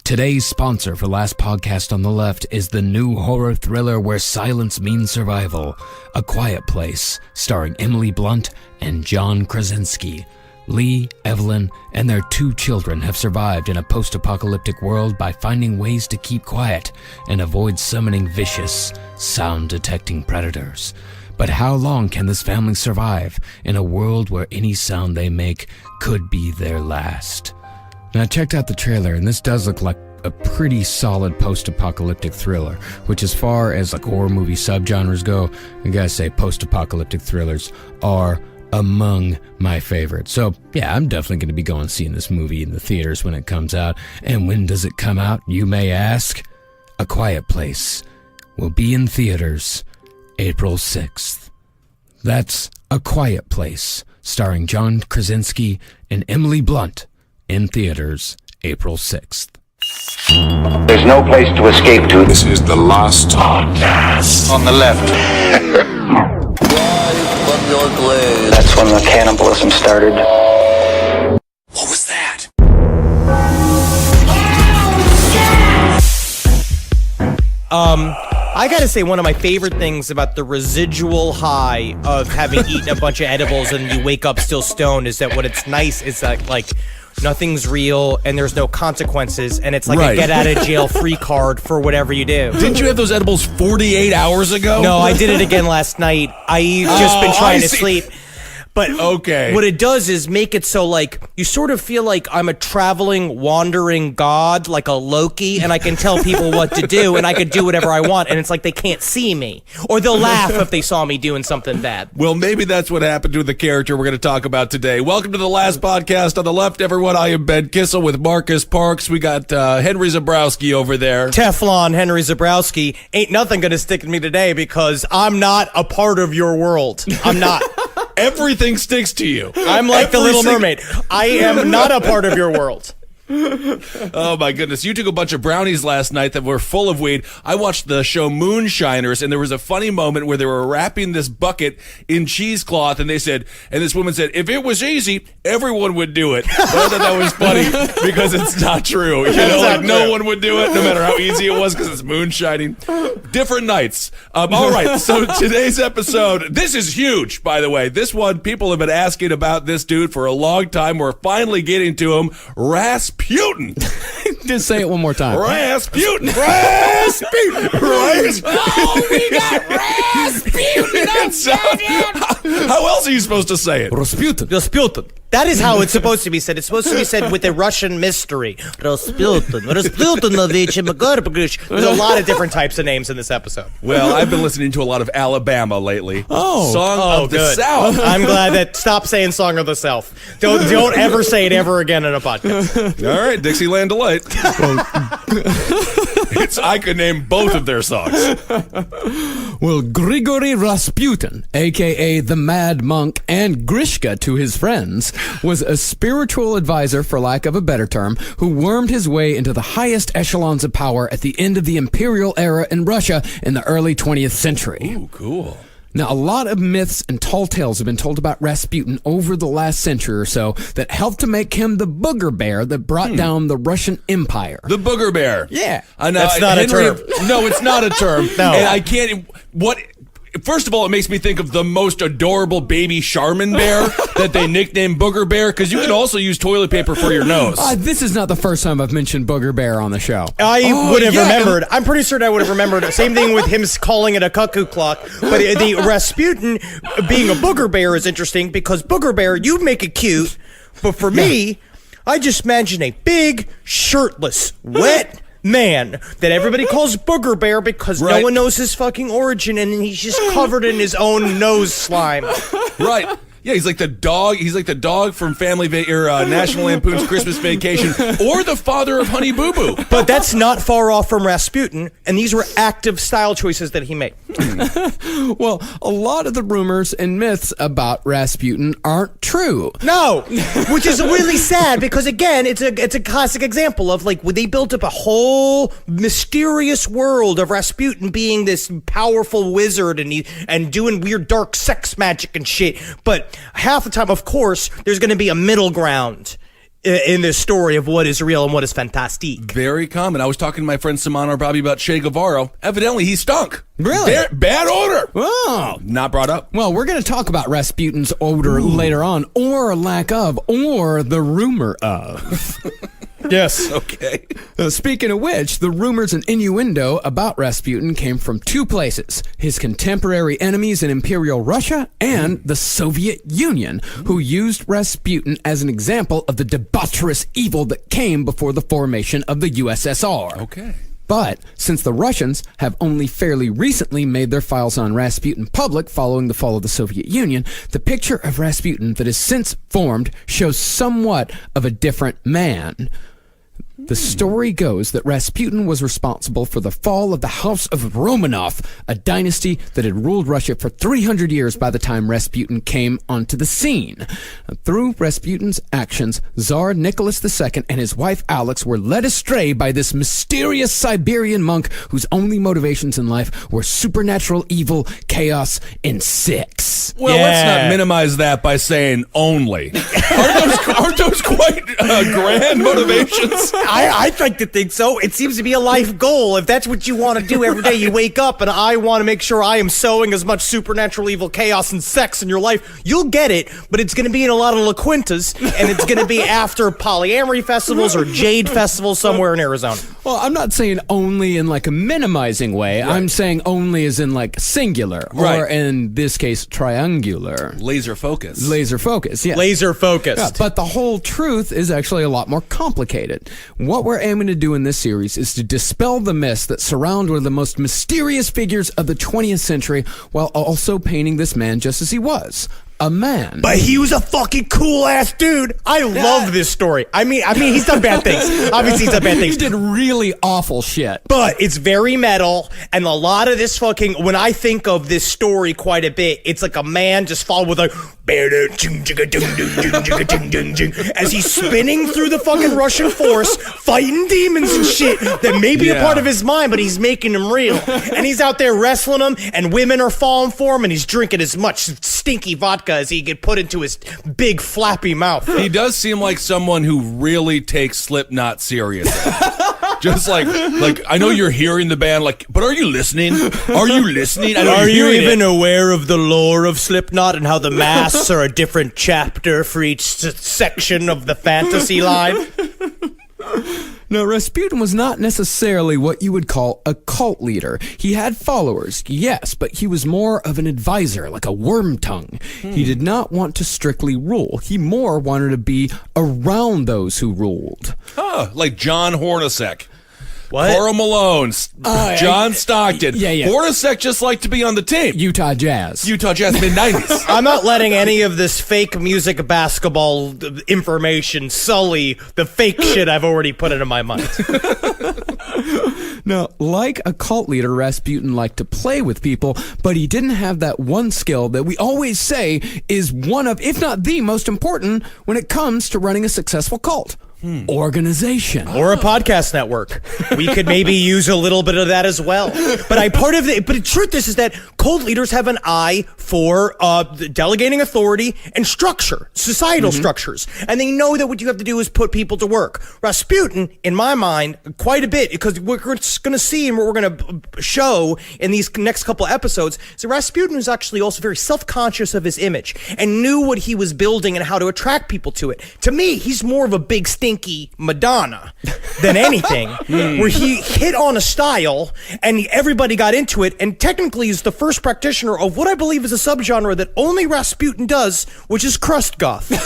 Today's sponsor for Last Podcast on the Left is the new horror thriller where silence means survival, A Quiet Place, starring Emily Blunt and John Krasinski. Lee, Evelyn, and their 2 children have survived in a post-apocalyptic world by finding ways to keep quiet and avoid summoning vicious, sound-detecting predators. But how long can this family survive in a world where any sound they make could be their last? Now, I checked out the trailer, and this does look like a pretty solid post-apocalyptic thriller, which as far as like horror movie subgenres go, I gotta say post-apocalyptic thrillers are among my favorites. So yeah, I'm definitely going to be going seeing this movie in the theaters when it comes out. And when does it come out, you may ask? A Quiet Place will be in theaters April 6th. That's A Quiet Place, starring John Krasinski and Emily Blunt, in theaters April 6th. There's no place to escape to. This is the last podcast On the left. That's when the cannibalism started. What was that? I gotta say, one of my favorite things about the residual high of having eaten a bunch of edibles and you wake up still stoned is that what it's nice is that, like, nothing's real and there's no consequences, and it's like a get out of jail free card for whatever you do. Didn't you have those edibles 48 hours ago? No, I did it again last night. I just been trying to sleep. But okay, what it does is make it so, like, you sort of feel like I'm a traveling, wandering god, like a Loki, and I can tell people what to do, and I can do whatever I want, and it's like they can't see me. Or they'll laugh if they saw me doing something bad. Well, maybe that's what happened to the character we're going to talk about today. Welcome to the Last Podcast on the Left, everyone. I am Ben Kissel with Marcus Parks. We got Henry Zabrowski over there. Teflon Henry Zabrowski. Ain't nothing going to stick to me today because I'm not a part of your world. I'm not. Everything sticks to you. I'm like the Little Mermaid. I am not a part of your world. Oh my goodness. You took a bunch of brownies last night that were full of weed. I watched the show Moonshiners, and there was a funny moment where they were wrapping this bucket in cheesecloth, and this woman said, if it was easy, everyone would do it. But I thought that was funny because it's not true. You know, like no one would do it no matter how easy it was because it's moonshining. Different nights. All right. So today's episode, this is huge, by the way. This one, people have been asking about this dude for a long time. We're finally getting to him. Rasputin. Just say it one more time. Rasputin. Rasputin. Oh, we got Rasputin on How else are you supposed to say it? Rasputin. Rasputin. That is how it's supposed to be said. It's supposed to be said with a Russian mystery. Rasputin. There's a lot of different types of names in this episode. Well, I've been listening to a lot of Alabama lately. Song of the good. South. I'm glad that. Stop saying Song of the South. Don't ever say it ever again in a podcast. All right, Dixieland Delight. I could name both of their songs. Well, Grigory Rasputin, a.k.a. the Mad Monk, and Grishka to his friends, was a spiritual advisor, for lack of a better term, who wormed his way into the highest echelons of power at the end of the imperial era in Russia in the early 20th century. Ooh, cool. Now, a lot of myths and tall tales have been told about Rasputin over the last century or so that helped to make him the booger bear that brought down the Russian Empire. The Booger Bear. Yeah. That's not a term. No, it's not a term. No. And I can't... First of all, it makes me think of the most adorable baby Charmin bear that they nicknamed Booger Bear, because you can also use toilet paper for your nose. This is not the first time I've mentioned Booger Bear on the show. I would have remembered. I'm pretty certain I would have remembered. Same thing with him calling it a cuckoo clock. But the Rasputin being a Booger Bear is interesting because Booger Bear, you make it cute. But for me, I just imagine a big, shirtless, wet man that everybody calls Booger Bear because no one knows his fucking origin, and he's just covered in his own nose slime. Right. Yeah, he's like the dog. He's like the dog from National Lampoon's Christmas Vacation, or the father of Honey Boo Boo. But that's not far off from Rasputin, and these were active style choices that he made. Well, a lot of the rumors and myths about Rasputin aren't true. No, which is really sad because, again, it's a classic example of, like, they built up a whole mysterious world of Rasputin being this powerful wizard and doing weird dark sex magic and shit. But half the time, of course, there's going to be a middle ground in this story of what is real and what is fantastique. Very common. I was talking to my friend Simon Bobby about Che Guevara. Evidently, he stunk. Really? Bad odor. Oh. Not brought up. Well, we're going to talk about Rasputin's odor later on, or lack of, or the rumor of. Yes. Okay. Speaking of which, the rumors and innuendo about Rasputin came from two places: his contemporary enemies in Imperial Russia and the Soviet Union, who used Rasputin as an example of the debaucherous evil that came before the formation of the USSR. Okay. But since the Russians have only fairly recently made their files on Rasputin public following the fall of the Soviet Union, the picture of Rasputin that has since formed shows somewhat of a different man. The story goes that Rasputin was responsible for the fall of the House of Romanov, a dynasty that had ruled Russia for 300 years by the time Rasputin came onto the scene. Through Rasputin's actions, Tsar Nicholas II and his wife Alex were led astray by this mysterious Siberian monk whose only motivations in life were supernatural evil, chaos, and sex. Well, let's not minimize that by saying only. Aren't those quite grand motivations? I'd like to think so. It seems to be a life goal. If that's what you want to do every day, you wake up and I want to make sure I am sowing as much supernatural evil, chaos, and sex in your life. You'll get it, but it's going to be in a lot of La Quintas, and it's going to be after polyamory festivals or Jade festivals somewhere in Arizona. Well, I'm not saying only in like a minimizing way. Right. I'm saying only as in like singular, or in this case, triangular. Laser focus. Laser focus, yes. Laser focused. Yeah, but the whole truth is actually a lot more complicated. What we're aiming to do in this series is to dispel the myths that surround one of the most mysterious figures of the 20th century, while also painting this man just as he was. A man. But he was a fucking cool ass dude. I love this story. I mean, he's done bad things. Obviously, he's done bad things. He did really awful shit. But it's very metal, and a lot of this fucking, when I think of this story quite a bit, it's like a man just followed with like, as he's spinning through the fucking Russian forest, fighting demons and shit that may be a part of his mind, but he's making them real. And he's out there wrestling them, and women are falling for him, and he's drinking as much stinky vodka as he could put into his big flappy mouth. He does seem like someone who really takes Slipknot seriously. Just like I know you're hearing the band, like, but are you listening? Are you listening? Are you even aware of the lore of Slipknot and how the masks are a different chapter for each section of the fantasy line? No, Rasputin was not necessarily what you would call a cult leader. He had followers, yes, but he was more of an advisor, like a worm tongue. He did not want to strictly rule. He more wanted to be around those who ruled. Oh, like John Hornacek. What? Karl Malone, John Stockton. Yeah. Hornacek just liked to be on the team. Utah Jazz. Mid-90s. I'm not letting any of this fake music basketball information sully the fake shit I've already put into my mind. Now, like a cult leader, Rasputin liked to play with people, but he didn't have that one skill that we always say is one of, if not the most important, when it comes to running a successful cult. Organization. Or a podcast network. We could maybe use a little bit of that as well. But the truth is that cult leaders have an eye for delegating authority and structure, societal structures. And they know that what you have to do is put people to work. Rasputin, in my mind, quite a bit, because we're going to see and what we're going to show in these next couple episodes, is that Rasputin was actually also very self-conscious of his image and knew what he was building and how to attract people to it. To me, he's more of a big stinky Madonna than anything, where he hit on a style and everybody got into it, and technically is the first practitioner of what I believe is a subgenre that only Rasputin does, which is crust goth. I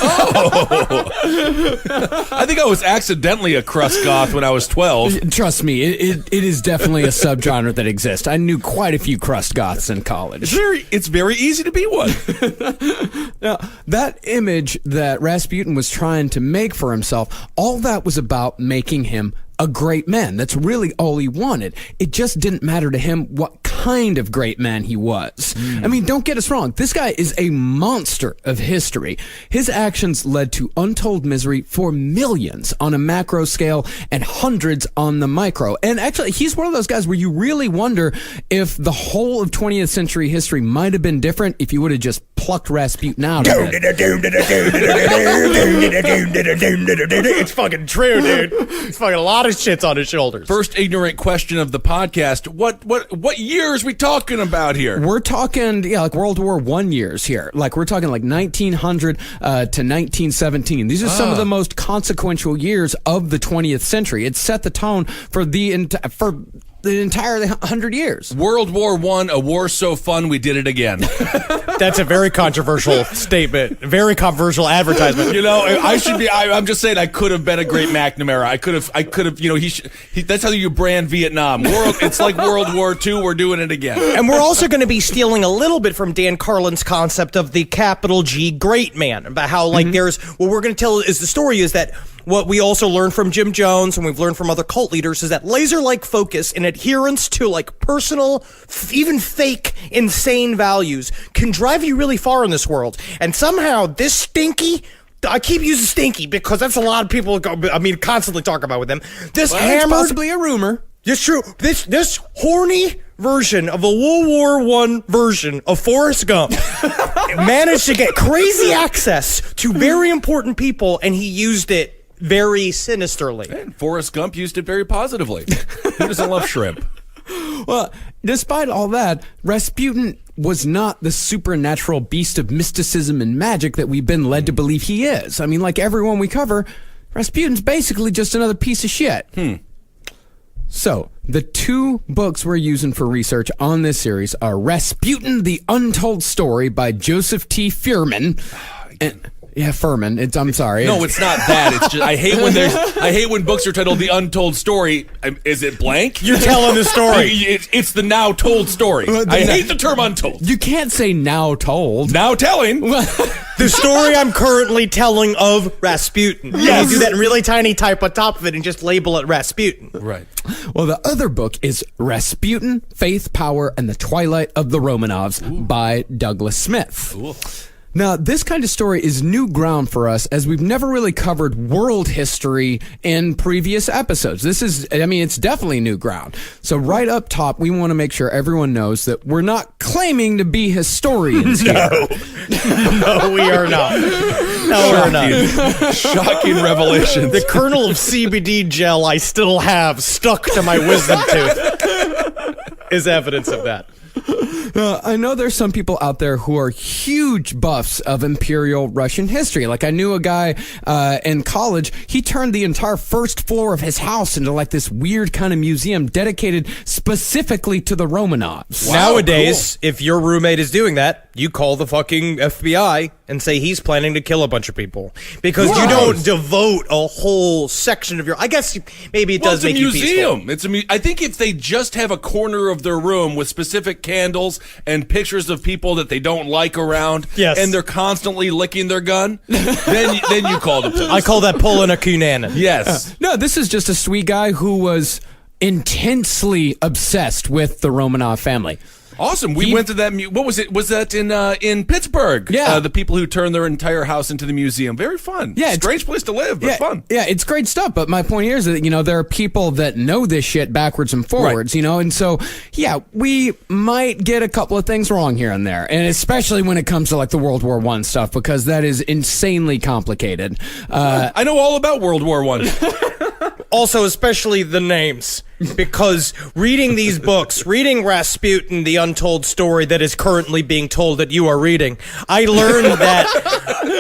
think I was accidentally a crust goth when I was 12. Trust me, it is definitely a subgenre that exists. I knew quite a few crust goths in college. It's very easy to be one. Now, that image that Rasputin was trying to make for himself, all that was about making him a great man. That's really all he wanted. It just didn't matter to him what kind of great man he was. I mean, don't get us wrong. This guy is a monster of history. His actions led to untold misery for millions on a macro scale and hundreds on the micro. And actually, he's one of those guys where you really wonder if the whole of 20th century history might have been different if you would have just plucked Rasputin out of it. It's fucking true, dude. It's fucking a lot of shit's on his shoulders. First ignorant question of the podcast. What years we talking about here? We're talking, like World War I years here. Like, we're talking like 1900 to 1917. These are some of the most consequential years of the 20th century. It set the tone for the entire 100 years. World War I, a war so fun we did it again. That's a very controversial statement. Very controversial advertisement. You know, I'm just saying I could have been a great McNamara. I could have, you know, that's how you brand Vietnam. It's like World War II, we're doing it again. And we're also going to be stealing a little bit from Dan Carlin's concept of the capital G great man, about how, like, there's, what we're going to tell is the story is that what we also learned from Jim Jones and we've learned from other cult leaders is that laser-like focus and adherence to, like, personal, even fake, insane values can drive you really far in this world. And somehow this stinky, I keep using stinky because that's a lot of people constantly talk about with them. This It's hammered, possibly a rumor. it's true. This horny version of a World War I version of Forrest Gump managed to get crazy access to very important people, and he used it very sinisterly. And Forrest Gump used it very positively. Who doesn't love shrimp? Well, despite all that, Rasputin was not the supernatural beast of mysticism and magic that we've been led to believe he is. I mean, like everyone we cover, Rasputin's basically just another piece of shit. So, the two books we're using for research on this series are Rasputin, The Untold Story by Joseph T. Furman. Furman. I'm sorry. No, it's not that. It's just I hate when books are titled The Untold Story. Is it blank? You're telling the story. It's the now told story. I hate the term untold. You can't say now told. Now telling. The story I'm currently telling of Rasputin. Yes. You do that in really tiny type on top of it and just label it Rasputin. Right. Well, the other book is Rasputin, Faith, Power, and the Twilight of the Romanovs by Douglas Smith. Cool. Now, this kind of story is new ground for us as we've never really covered world history in previous episodes. It's definitely new ground. So right up top, we want to make sure everyone knows that we're not claiming to be historians here. No, we are not. No, we're not. Shocking revelation. The kernel of CBD gel I still have stuck to my wisdom tooth is evidence of that. I know there's some people out there who are huge buffs of Imperial Russian history. Like, I knew a guy in college, he turned the entire first floor of his house into like this weird kind of museum dedicated specifically to the Romanovs. Wow, nowadays, if your roommate is doing that, you call the fucking FBI and say he's planning to kill a bunch of people. Because you don't devote a whole section of your... I guess maybe it does make you peaceful. It's a museum. I think if they just have a corner of their room with specific candles and pictures of people that they don't like around, yes, and they're constantly licking their gun, then you call the police. I call that pulling a Cunanan. Yes. No, this is just a sweet guy who was intensely obsessed with the Romanov family. Awesome. We went to that. What was it? Was that in Pittsburgh? Yeah. The people who turned their entire house into the museum. Very fun. Yeah. Strange place to live, but fun. Yeah, it's great stuff. But my point here is that, there are people that know this shit backwards and forwards, and so, yeah, we might get a couple of things wrong here and there. And especially when it comes to like the World War I stuff, because that is insanely complicated. I know all about World War I. Also, especially the names, because reading these books, reading Rasputin, the untold story that is currently being told that you are reading, I learned that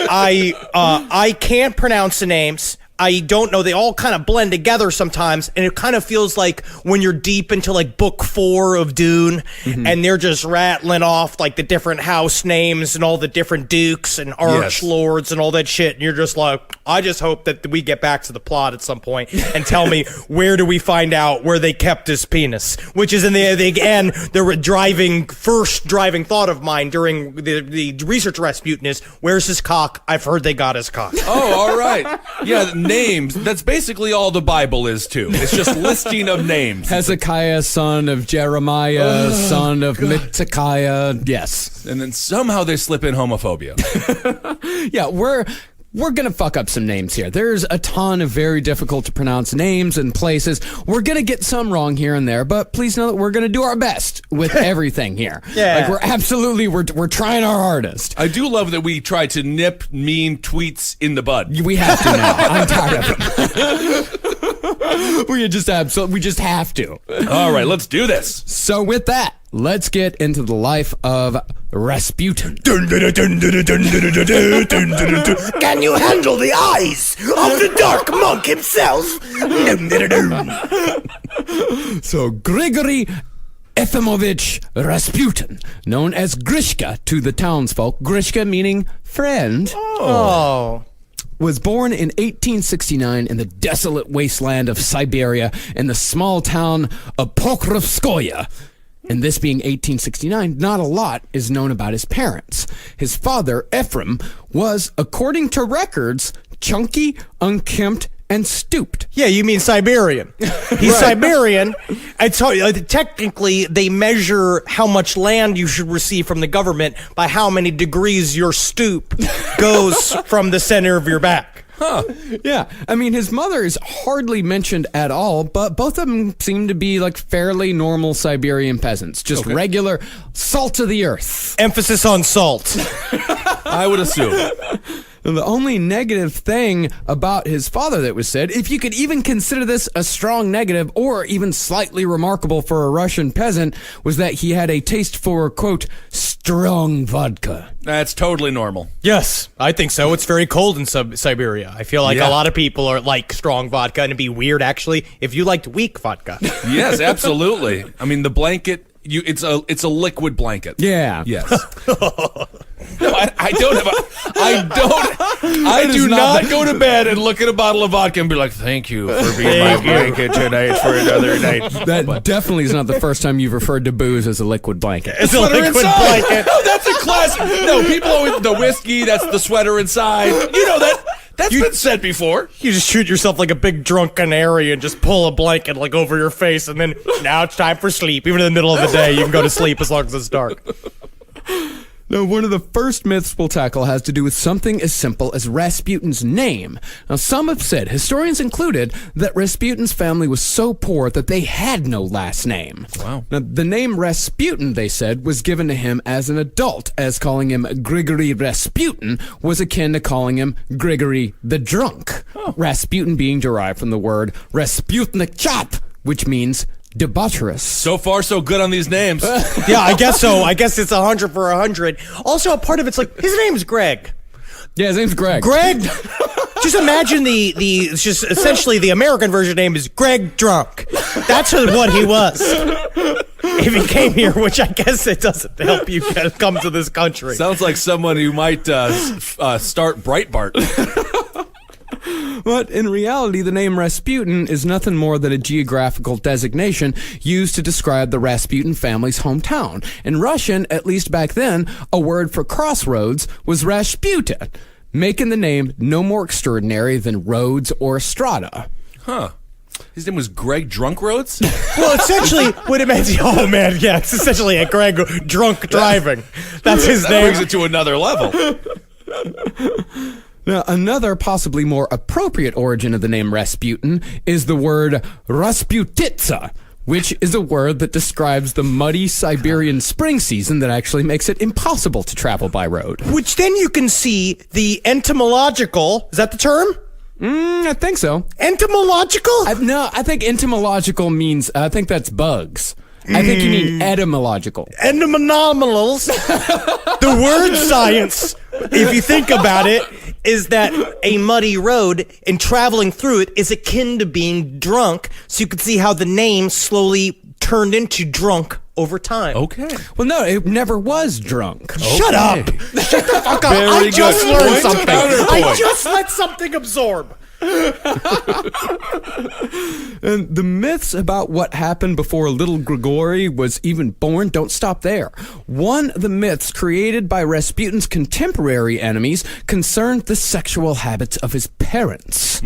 I can't pronounce the names. I don't know. They all kind of blend together sometimes, and it kind of feels like when you're deep into like book 4 of Dune, and they're just rattling off like the different house names and all the different dukes and arch lords and all that shit, and you're just like, I just hope that we get back to the plot at some point and tell me where do we find out where they kept his penis, which is in the first driving thought of mine during the research Rasputin is, where's his cock? I've heard they got his cock. Oh, all right. Yeah. Names. That's basically all the Bible is too. It's just listing of names. Hezekiah, son of Jeremiah, son of Mitzekiah. Yes. And then somehow they slip in homophobia. Yeah, we're going to fuck up some names here. There's a ton of very difficult to pronounce names and places. We're going to get some wrong here and there, but please know that we're going to do our best with everything here. Yeah. Like we're trying our hardest. I do love that we try to nip mean tweets in the bud. We have to now. I'm tired of them. We just have to. All right, let's do this. So with that, let's get into the life of Rasputin. Can you handle the eyes of the dark monk himself? So Grigory Efimovich Rasputin, known as Grishka to the townsfolk, Grishka meaning friend, was born in 1869 in the desolate wasteland of Siberia in the small town of Pokrovskoye. And this being 1869, not a lot is known about his parents. His father, Ephraim, was, according to records, chunky, unkempt, and stooped. Yeah, you mean Siberian. He's Siberian. Technically, they measure how much land you should receive from the government by how many degrees your stoop goes from the center of your back. Yeah, I mean, his mother is hardly mentioned at all, but both of them seem to be like fairly normal Siberian peasants, just regular salt of the earth. Emphasis on salt. I would assume. The only negative thing about his father that was said, if you could even consider this a strong negative or even slightly remarkable for a Russian peasant, was that he had a taste for, quote, strong vodka. That's totally normal. Yes, I think so. It's very cold in Siberia. I feel like a lot of people are like strong vodka, and it'd be weird, actually, if you liked weak vodka. Yes, absolutely. I mean, the blanket, it's a liquid blanket. Yeah. Yes. No, I do not go to bed and look at a bottle of vodka and be like, thank you for being my blanket tonight for another night. That definitely is not the first time you've referred to booze as a liquid blanket. It's a liquid blanket. No, that's a classic. No, people always, the whiskey, that's the sweater inside. You know that. That's been said before. You just shoot yourself like a big drunk canary and just pull a blanket like over your face, and then now it's time for sleep. Even in the middle of the day, you can go to sleep as long as it's dark. Now, one of the first myths we'll tackle has to do with something as simple as Rasputin's name. Now, some have said, historians included, that Rasputin's family was so poor that they had no last name. Wow. Now, the name Rasputin, they said, was given to him as an adult, as calling him Grigory Rasputin was akin to calling him Grigory the Drunk. Rasputin being derived from the word Rasputnichat, which means debaucherous. So far, so good on these names. Yeah, I guess so. I guess it's 100 for 100. Also, a part of it's like, his name's Greg. Yeah, his name's Greg. Greg, just imagine it's just essentially the American version name is Greg Drunk. That's what he was. If he came here, which I guess it doesn't help you come to this country. Sounds like someone who might start Breitbart. But in reality, the name Rasputin is nothing more than a geographical designation used to describe the Rasputin family's hometown. In Russian, at least back then, a word for crossroads was Rasputin, making the name no more extraordinary than Rhodes or Strada. Huh. His name was Greg Drunk Roads? Well, essentially, what it means, oh man, yeah, it's essentially a Greg Drunk Driving. That's his That name. brings it to another level. Now, another possibly more appropriate origin of the name Rasputin is the word Rasputitsa, which is a word that describes the muddy Siberian spring season that actually makes it impossible to travel by road. Which then you can see the entomological, is that the term? I think so. Entomological? I think entomological means, I think that's bugs. I think you mean etymological. Entomologals. The word science, if you think about it, is that a muddy road and traveling through it is akin to being drunk. So you can see how the name slowly turned into drunk over time. Okay. Well, no, it never was drunk. Shut up. Shut the fuck up. I just good. learned Point, something. counterpoint. I just let something absorb. And the myths about what happened before little Grigory was even born don't stop there. One of the myths created by Rasputin's contemporary enemies concerned the sexual habits of his parents.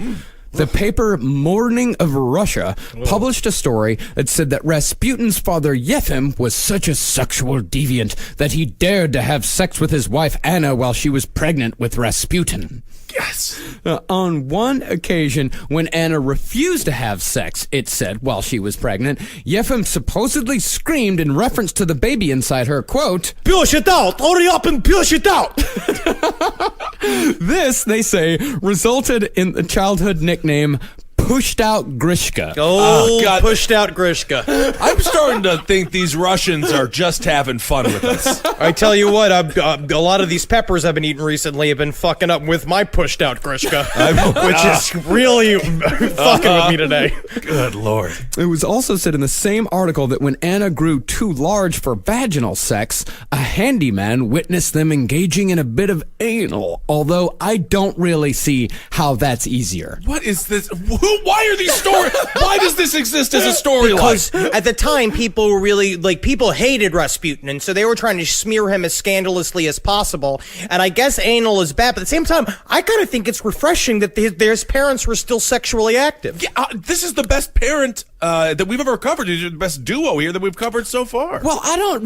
The paper Morning of Russia published a story that said that Rasputin's father Yefim was such a sexual deviant that he dared to have sex with his wife Anna while she was pregnant with Rasputin. Yes. On one occasion, when Anna refused to have sex, it said, while she was pregnant, Yefim supposedly screamed in reference to the baby inside her, quote, Push it out! Hurry up and push it out! This, they say, resulted in the childhood nickname Pushed Out Grishka. Oh, God. pushed out Grishka. I'm starting to think these Russians are just having fun with us. I tell you what, a lot of these peppers I've been eating recently have been fucking up with my pushed out Grishka, which is really fucking with me today. Good Lord. It was also said in the same article that when Anna grew too large for vaginal sex, a handyman witnessed them engaging in a bit of anal, although I don't really see how that's easier. What is this? Why are these stories? Why does this exist as a storyline? Because at the time, people were really, people hated Rasputin, and so they were trying to smear him as scandalously as possible. And I guess anal is bad, but at the same time, I kind of think it's refreshing that his parents were still sexually active. Yeah, this is the best parent that we've ever covered. These are the best duo here that we've covered so far. Well, I don't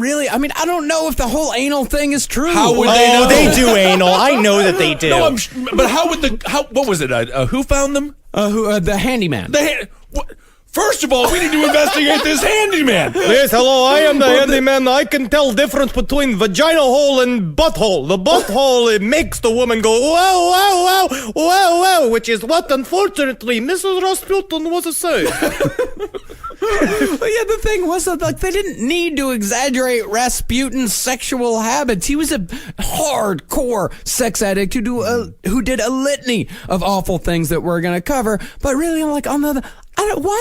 know if the whole anal thing is true. How would they know? Oh, they do anal. I know that they do. No, but how would what was it? Who found them? The handyman. First of all, we need to investigate this handyman. Yes, hello, I am the handyman. I can tell difference between vagina hole and butthole. The butthole, it makes the woman go, wow, wow, wow, wow, wow, which is what, unfortunately, Mrs. Rasputin was a say. But yeah, the thing was that they didn't need to exaggerate Rasputin's sexual habits. He was a hardcore sex addict who did a litany of awful things that we're going to cover. But really, why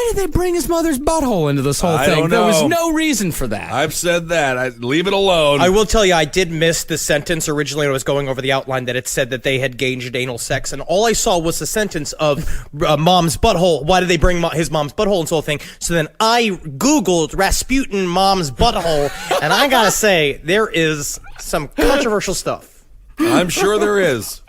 did they bring his mother's butthole into this whole I thing? don't There was know. no reason for that. I've said that. Leave it alone. I will tell you, I did miss the sentence originally when I was going over the outline that it said that they had engaged anal sex, and all I saw was the sentence of mom's butthole. Why did they bring his mom's butthole and this whole thing? So then I Googled Rasputin mom's butthole, and I gotta say, there is some controversial stuff. I'm sure there is.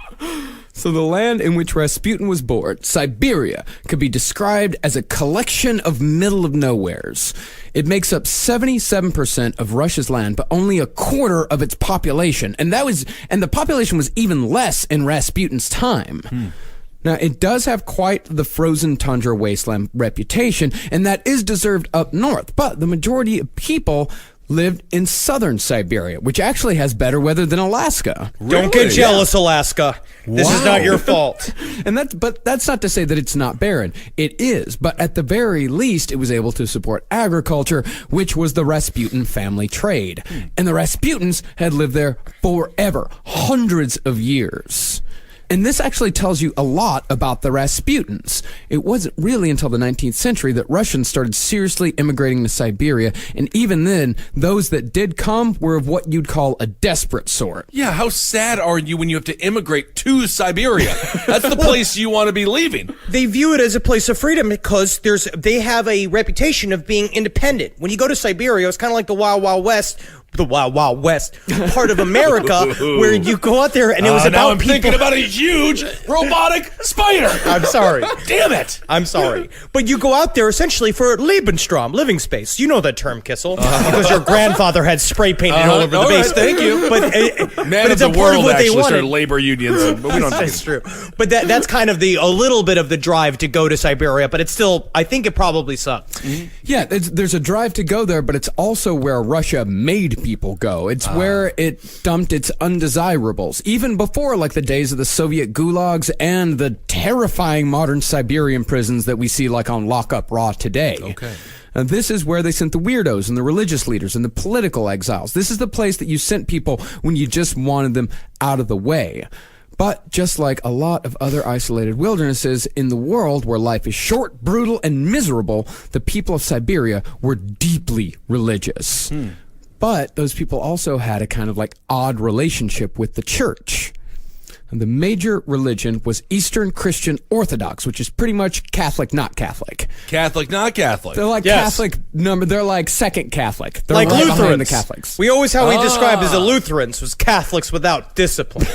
So the land in which Rasputin was born, Siberia, could be described as a collection of middle-of-nowheres. It makes up 77% of Russia's land, but only a quarter of its population. And the population was even less in Rasputin's time. Now, it does have quite the frozen tundra wasteland reputation, and that is deserved up north. But the majority of people lived in southern Siberia, which actually has better weather than Alaska. Don't get jealous, Alaska. This is not your fault. But that's not to say that it's not barren. It is, but at the very least, it was able to support agriculture, which was the Rasputin family trade. And the Rasputins had lived there forever, hundreds of years. And this actually tells you a lot about the Rasputins. It wasn't really until the 19th century that Russians started seriously immigrating to Siberia, and even then, those that did come were of what you'd call a desperate sort. Yeah, how sad are you when you have to immigrate to Siberia? That's the place you want to be leaving. They view it as a place of freedom because they have a reputation of being independent. When you go to Siberia, it's kind of like the Wild Wild West, part of America, where you go out there and it was now about I'm people. thinking about a huge robotic spider. I'm sorry. Damn it. I'm sorry. But you go out there essentially for Lebensraum, living space. You know that term, Kissel, because your grandfather had spray painted all over the all right, base. thank you. But, Man but of it's the a part world of what they actually wanted. started labor unions, but we don't. That's true. But that's kind of a little bit of the drive to go to Siberia, but it's still, I think it probably sucks. Yeah, there's a drive to go there, but it's also where Russia made people go. It's where it dumped its undesirables, even before like the days of the Soviet gulags and the terrifying modern Siberian prisons that we see like on Lock Up Raw today. Okay. And this is where they sent the weirdos and the religious leaders and the political exiles. This is the place that you sent people when you just wanted them out of the way. But just like a lot of other isolated wildernesses in the world where life is short, brutal, and miserable, the people of Siberia were deeply religious. But those people also had a kind of like odd relationship with the church. And the major religion was Eastern Christian Orthodox, which is pretty much Catholic, not Catholic. Catholic, not Catholic. They're like Yes. Catholic number. They're like second Catholic. They're Like right behind Lutherans. the Catholics. We always how we described as the Lutherans was Catholics without discipline.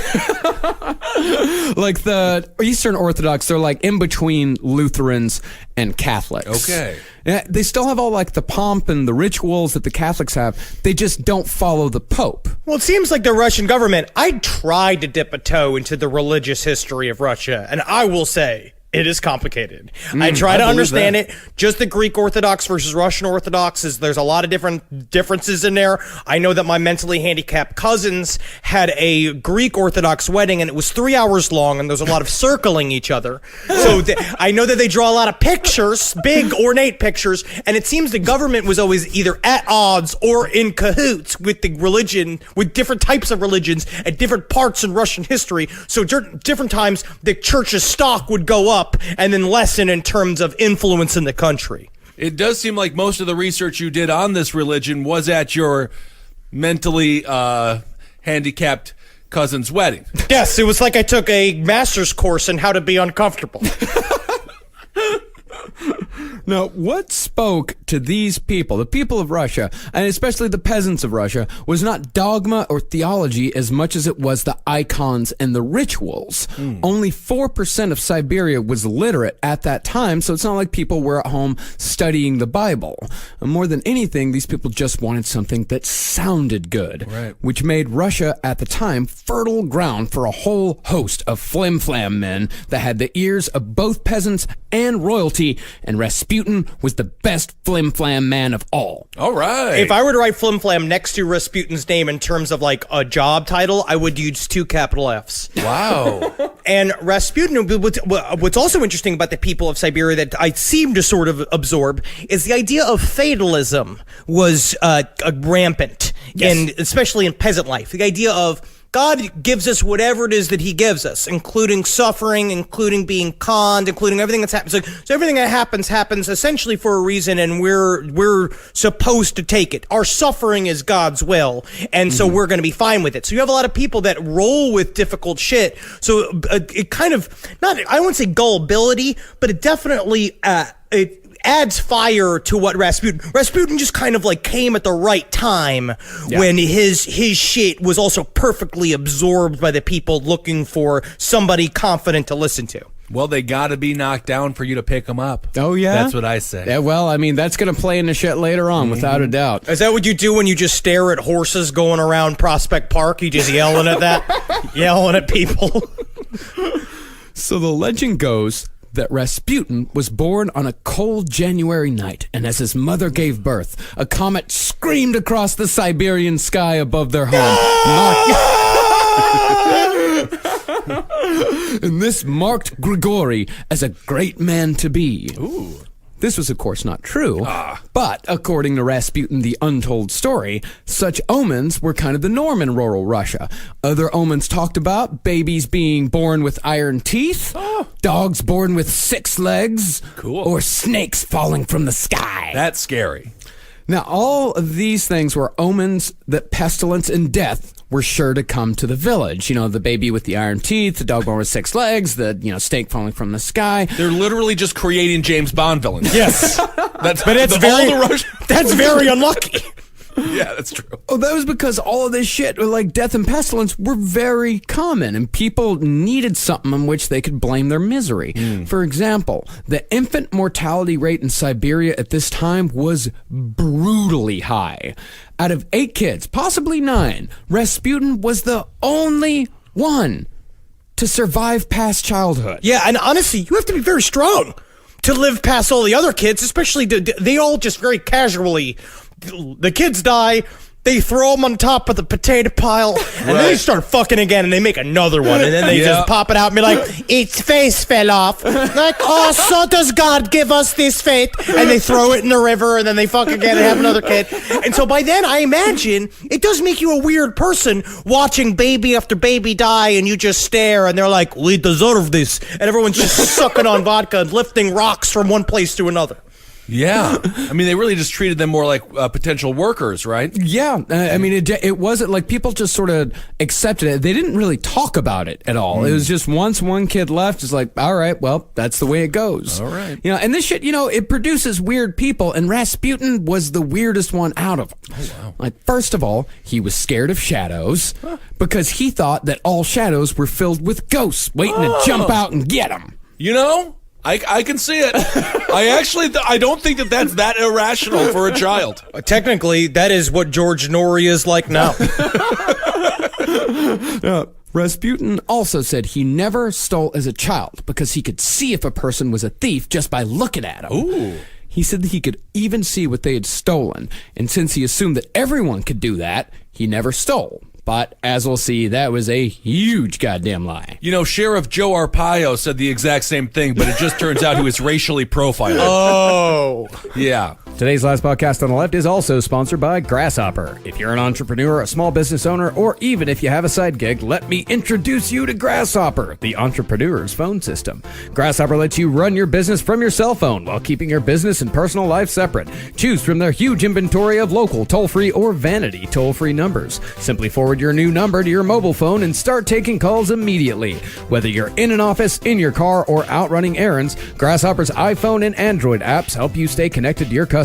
Like the Eastern Orthodox, they're like in between Lutherans and Catholics. Okay. They still have all like the pomp and the rituals that the Catholics have. They just don't follow the Pope. Well, it seems like the Russian government, I tried to dip a toe into the religious history of Russia, and I will say, it is complicated. I try to understand it. Just the Greek Orthodox versus Russian Orthodox there's a lot of different differences in there. I know that my mentally handicapped cousins had a Greek Orthodox wedding, and it was 3 hours long, and there's a lot of circling each other. So I know that they draw a lot of pictures, big ornate pictures, and it seems the government was always either at odds or in cahoots with the religion, with different types of religions at different parts in Russian history. So different times the church's stock would go up and then lessen in terms of influence in the country. It does seem like most of the research you did on this religion was at your mentally handicapped cousin's wedding. Yes, it was like I took a master's course in how to be uncomfortable. Now, what spoke to these people, the people of Russia, and especially the peasants of Russia, was not dogma or theology as much as it was the icons and the rituals. Only 4% of Siberia was literate at that time, so it's not like people were at home studying the Bible. And more than anything, these people just wanted something that sounded good, which made Russia at the time fertile ground for a whole host of flim-flam men that had the ears of both peasants and royalty, and Rasputin was the best flim-flam man of all. All right. If I were to write Flim Flam next to Rasputin's name in terms of like a job title, I would use 2 capital F's. Wow. And Rasputin, what's also interesting about the people of Siberia that I seem to sort of absorb is the idea of fatalism was rampant, and especially in peasant life. The idea of God gives us whatever it is that he gives us, including suffering, including being conned, including everything that's happened. So everything that happens essentially for a reason, and we're supposed to take it. Our suffering is God's will, and so we're going to be fine with it. So you have a lot of people that roll with difficult shit. So it kind of, I wouldn't say gullibility, but it definitely, it adds fire to what Rasputin just kind of like came at the right time when his shit was also perfectly absorbed by the people looking for somebody confident to listen to. Well, they got to be knocked down for you to pick them up. Oh, yeah? That's what I say. Yeah, well, I mean, that's going to play into shit later on, without a doubt. Is that what you do when you just stare at horses going around Prospect Park? You just yelling at that? Yelling at people? So the legend goes that Rasputin was born on a cold January night, and as his mother gave birth, a comet screamed across the Siberian sky above their home. And this marked Grigory as a great man to be. Ooh. This was, of course, not true, but according to Rasputin, the untold story, such omens were kind of the norm in rural Russia. Other omens talked about babies being born with iron teeth, dogs born with 6 legs, or snakes falling from the sky. That's scary. Now, all of these things were omens that pestilence and death were sure to come to the village. You know, the baby with the iron teeth, the dog born with 6 legs, the, snake falling from the sky. They're literally just creating James Bond villains. Yes. That's very unlucky. Yeah, that's true. Oh, that was because all of this shit, like death and pestilence, were very common, and people needed something on which they could blame their misery. For example, the infant mortality rate in Siberia at this time was brutally high. Out of 8 kids, possibly 9, Rasputin was the only one to survive past childhood. Yeah, and honestly, you have to be very strong to live past all the other kids, especially they all just very casually. The kids die, they throw them on top of the potato pile, and then they start fucking again, and they make another one, and then they just pop it out and be like, its face fell off. Like, oh, so does God give us this fate? And they throw it in the river, and then they fuck again and have another kid. And so by then, I imagine, it does make you a weird person watching baby after baby die, and you just stare, and they're like, we deserve this. And everyone's just sucking on vodka and lifting rocks from one place to another. Yeah. I mean, they really just treated them more like potential workers, right? Yeah. I mean, it wasn't like people just sort of accepted it. They didn't really talk about it at all. It was just once one kid left, it's like, all right, well, that's the way it goes. All right. And this shit, it produces weird people, and Rasputin was the weirdest one out of them. Oh, wow. Like, first of all, he was scared of shadows because he thought that all shadows were filled with ghosts waiting to jump out and get him. I can see it. I don't think that's that irrational for a child. Technically, that is what George Norrie is like now. Rasputin also said he never stole as a child because he could see if a person was a thief just by looking at him. Ooh. He said that he could even see what they had stolen, and since he assumed that everyone could do that, he never stole. But as we'll see, that was a huge goddamn lie. You know, Sheriff Joe Arpaio said the exact same thing, but it just turns out he was racially profiled. Oh. Yeah. Today's last podcast on the left is also sponsored by Grasshopper. If you're an entrepreneur, a small business owner, or even if you have a side gig, let me introduce you to Grasshopper, the entrepreneur's phone system. Grasshopper lets you run your business from your cell phone while keeping your business and personal life separate. Choose from their huge inventory of local, toll-free, or vanity toll-free numbers. Simply forward your new number to your mobile phone and start taking calls immediately. Whether you're in an office, in your car, or out running errands, Grasshopper's iPhone and Android apps help you stay connected to your customers.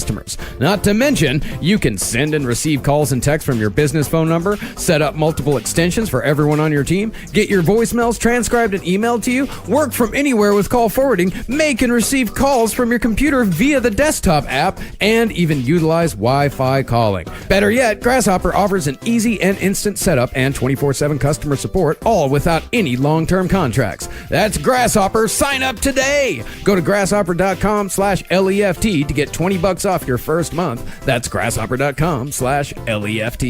Not to mention, you can send and receive calls and texts from your business phone number, set up multiple extensions for everyone on your team, get your voicemails transcribed and emailed to you, work from anywhere with call forwarding, make and receive calls from your computer via the desktop app, and even utilize Wi-Fi calling. Better yet, Grasshopper offers an easy and instant setup and 24/7 customer support, all without any long-term contracts. That's Grasshopper. Sign up today. Go to grasshopper.com/LEFT to get $20 off your first month. That's grasshopper.com/LEFT.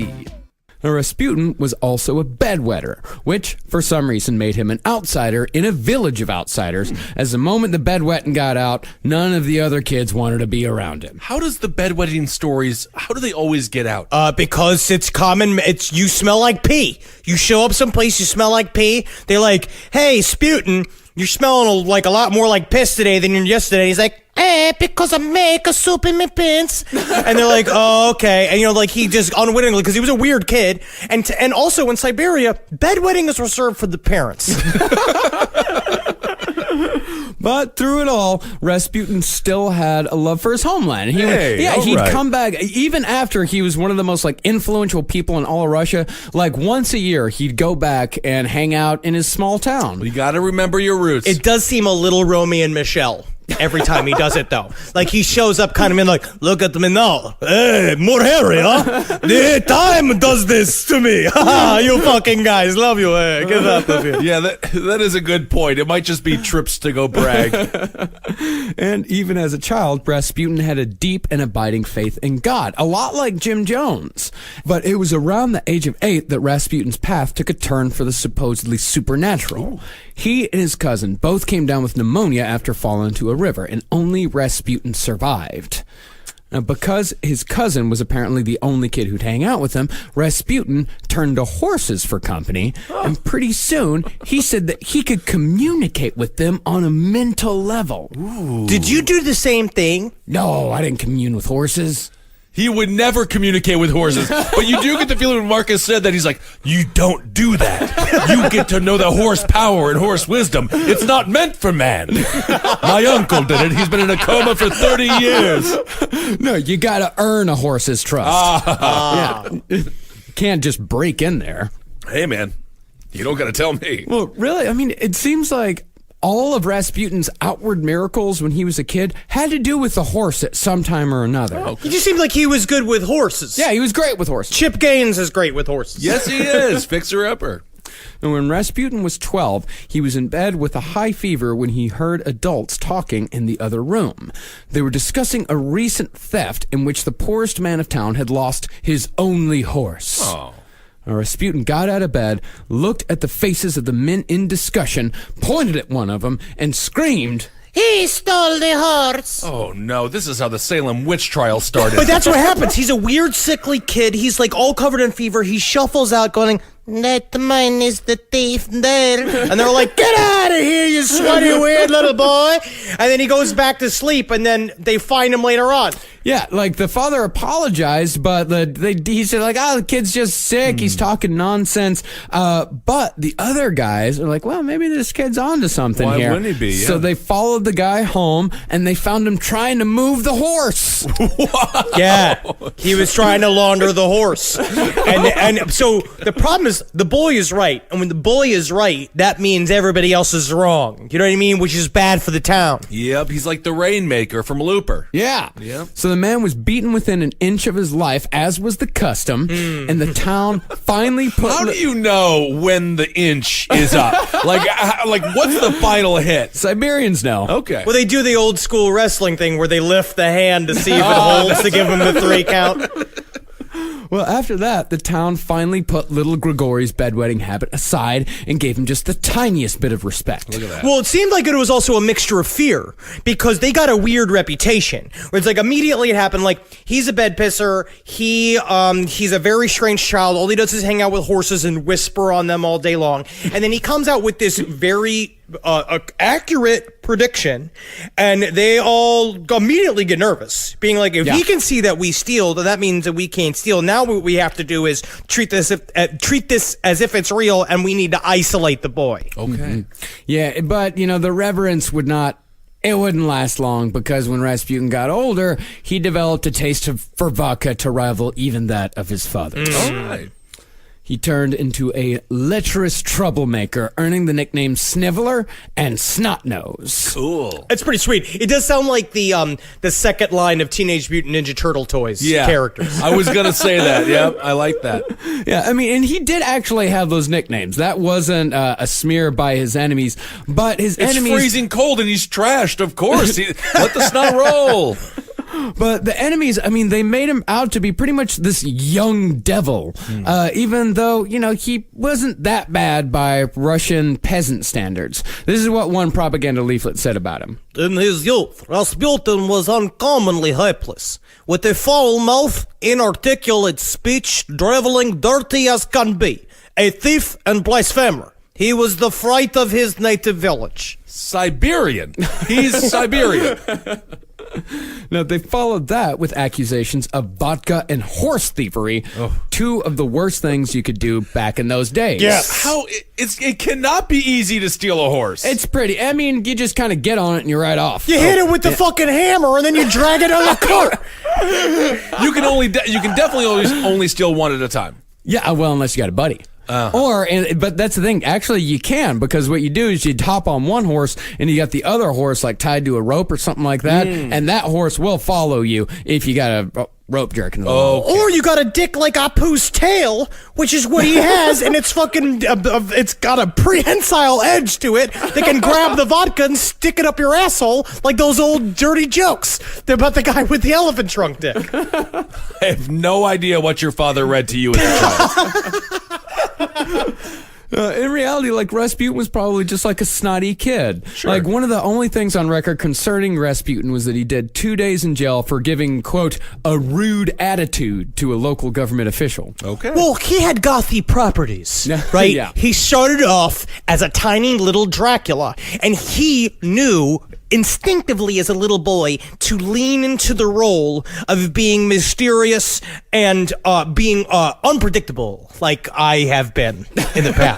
Now, Rasputin was also a bedwetter, which for some reason made him an outsider in a village of outsiders, as the moment the bedwetting got out, none of the other kids wanted to be around him. How does the bedwetting stories, how do they always get out? Because it's common. It's you smell like pee. You show up someplace, you smell like pee. They're like, "Hey, Sputin, you're smelling like a lot more like piss today than you did yesterday." He's like, because I make a soup in my pants. And they're like, oh, okay. And, like, he just unwittingly, because he was a weird kid. And also in Siberia, bedwetting is reserved for the parents. But through it all, Rasputin still had a love for his homeland. He'd come back, even after he was one of the most, influential people in all of Russia. Once a year, he'd go back and hang out in his small town. You gotta remember your roots. It does seem a little Romeo and Michelle. Every time he does it, though. He shows up kind of in look at me now. Hey, more hairy, huh? The time does this to me. You fucking guys, love you. Hey, get out of here. Yeah, that is a good point. It might just be trips to go brag. And even as a child, Rasputin had a deep and abiding faith in God, a lot like Jim Jones. But it was around the age of 8 that Rasputin's path took a turn for the supposedly supernatural. He and his cousin both came down with pneumonia after falling into a river, and only Rasputin survived. Now, because his cousin was apparently the only kid who'd hang out with him, Rasputin turned to horses for company, and pretty soon he said that he could communicate with them on a mental level. Ooh. Did you do the same thing? No, I didn't commune with horses. He would never communicate with horses. But you do get the feeling when Marcus said that, he's like, you don't do that. You get to know the horse power and horse wisdom. It's not meant for man. My uncle did it. He's been in a coma for 30 years. No, you gotta earn a horse's trust. Yeah. You can't just break in there. Hey, man, you don't gotta tell me. Well, really, I mean, it seems like all of Rasputin's outward miracles when he was a kid had to do with the horse at some time or another. He just seemed like he was good with horses. Yeah, he was great with horses. Chip Gaines is great with horses. Yes, he is. Fixer-upper. And when Rasputin was 12, he was in bed with a high fever when he heard adults talking in the other room. They were discussing a recent theft in which the poorest man of town had lost his only horse. Oh. Rasputin got out of bed, looked at the faces of the men in discussion, pointed at one of them, and screamed, "He stole the horse!" Oh, no. This is how the Salem witch trial started. But that's what happens. He's a weird, sickly kid. He's all covered in fever. He shuffles out going, "That mine is the thief there." And they're like, "Get out of here, you sweaty, weird little boy." And then he goes back to sleep, and then they find him later on. Yeah, the father apologized, but he said, the kid's just sick. He's talking nonsense. But the other guys are like, well, maybe this kid's onto something here. Why wouldn't he be? Yeah. So they followed the guy home, and they found him trying to move the horse. Yeah, he was trying to launder the horse. And so the problem is is the boy is right, and when the boy is right, that means everybody else is wrong. You know what I mean? Which is bad for the town. Yep, he's like the Rainmaker from Looper. Yeah. Yep. So the man was beaten within an inch of his life, as was the custom, and the town finally put... How do you know when the inch is up? like what's the final hit? Siberians know. Okay. Well, they do the old school wrestling thing where they lift the hand to see if it holds to give him the 3 count. Well, after that, the town finally put little Grigori's bedwetting habit aside and gave him just the tiniest bit of respect. Look at that. Well, it seemed like it was also a mixture of fear because they got a weird reputation. Where it's like immediately it happened. Like he's a bed pisser. He's a very strange child. All he does is hang out with horses and whisper on them all day long. And then he comes out with this very accurate prediction, and they all immediately get nervous, being like, if he can see that we steal, then that means that we can't steal. Now what we have to do is treat this as if it's real, and we need to isolate the boy. Okay. Yeah, but, the reverence it wouldn't last long because when Rasputin got older, he developed a taste for vodka to rival even that of his father. All right. He turned into a lecherous troublemaker, earning the nickname Sniveler and Snotnose. Cool. It's pretty sweet. It does sound like the second line of Teenage Mutant Ninja Turtle toys characters. I was gonna say that. Yep, I like that. Yeah, I mean, and he did actually have those nicknames. That wasn't a smear by his enemies, but his It's enemies... freezing cold and he's trashed, of course. Let the snot roll. But the enemies, I mean, they made him out to be pretty much this young devil, even though, he wasn't that bad by Russian peasant standards. This is what one propaganda leaflet said about him. In his youth, Rasputin was uncommonly helpless, with a foul mouth, inarticulate speech, driveling, dirty as can be, a thief and blasphemer. He was the fright of his native village. Siberian. He's Siberian. Now, they followed that with accusations of vodka and horse thievery, two of the worst things you could do back in those days. Yes. It cannot be easy to steal a horse. It's pretty. I mean, you just kind of get on it and you're right off. You hit it with the fucking hammer, and then you drag it on the cart. You can definitely only steal one at a time. Yeah, well, unless you got a buddy. But that's the thing. Actually, you can, because what you do is you'd hop on one horse and you got the other horse like tied to a rope or something like that, and that horse will follow you if you got a rope jerking. Or you got a dick like Apu's tail, which is what he has, and it's fucking, it's got a prehensile edge to it that can grab the vodka and stick it up your asshole like those old dirty jokes about the guy with the elephant trunk dick. I have no idea what your father read to you as a child. In reality, Rasputin was probably just like a snotty kid. Sure. One of the only things on record concerning Rasputin was that he did 2 days in jail for giving, quote, a rude attitude to a local government official. Okay. Well, he had gothy properties, right? Yeah. He started off as a tiny little Dracula, and he knew instinctively as a little boy to lean into the role of being mysterious and being unpredictable, like I have been in the past.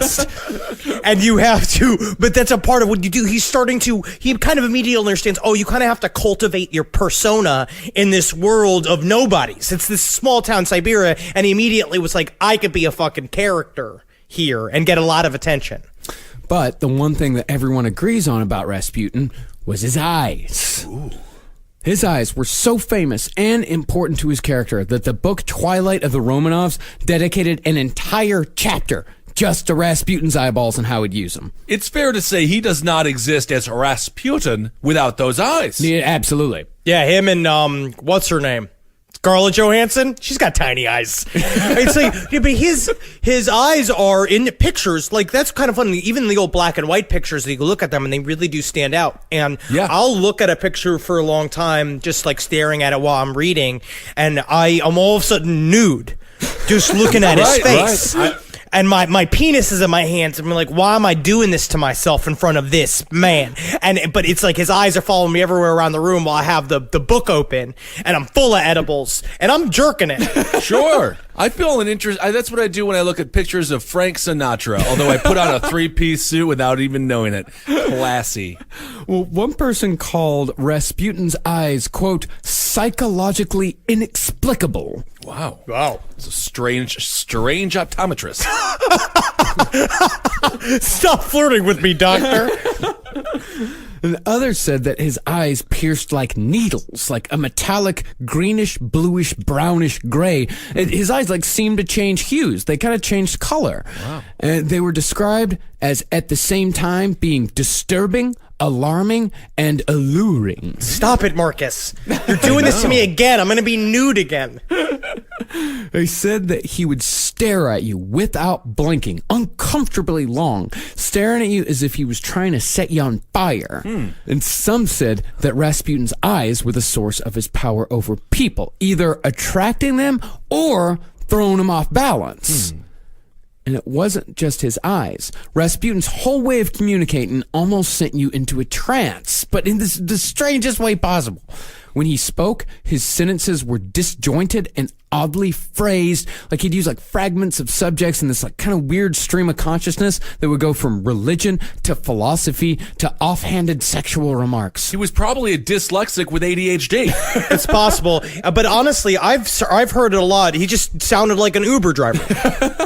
And you have to, but that's a part of what you do. He kind of immediately understands, you kind of have to cultivate your persona in this world of nobodies. It's this small town Siberia, and he immediately was like, I could be a fucking character here and get a lot of attention. But the one thing that everyone agrees on about Rasputin was his eyes. Ooh. His eyes were so famous and important to his character that the book Twilight of the Romanovs dedicated an entire chapter just to Rasputin's eyeballs and how he'd use them. It's fair to say he does not exist as Rasputin without those eyes. Yeah, absolutely. Yeah, him and what's her name? Scarlett Johansson. She's got tiny eyes. It's like, but his eyes are in the pictures. Like, that's kind of funny. Even the old black and white pictures, you look at them and they really do stand out. And I'll look at a picture for a long time, just like staring at it while I'm reading, and I'm all of a sudden nude, just looking at his face. Right. And my penis is in my hands. I'm like, why am I doing this to myself in front of this man? But it's like his eyes are following me everywhere around the room while I have the book open, and I'm full of edibles, and I'm jerking it. Sure. I feel an interest. That's what I do when I look at pictures of Frank Sinatra, although I put on a three-piece suit without even knowing it. Classy. Well, one person called Rasputin's eyes, quote, psychologically inexplicable. Wow. Wow. It's a strange optometrist. Stop flirting with me, doctor. And others said that his eyes pierced like needles, like a metallic greenish, bluish, brownish gray. And his eyes like seemed to change hues. They kind of changed color. Wow. And they were described as at the same time being disturbing, alarming, and alluring. Stop it, Marcus. You're doing this to me again. I'm going to be nude again. They said that he would stare at you without blinking, uncomfortably long, staring at you as if he was trying to set you on fire. And some said that Rasputin's eyes were the source of his power over people, either attracting them or throwing them off balance. And it wasn't just his eyes. Rasputin's whole way of communicating almost sent you into a trance, but in the strangest way possible. When he spoke, his sentences were disjointed and oddly phrased, like he'd use like fragments of subjects in this like kind of weird stream of consciousness that would go from religion to philosophy to offhanded sexual remarks. He was probably a dyslexic with ADHD. It's possible. But honestly, I've heard it a lot. He just sounded like an Uber driver.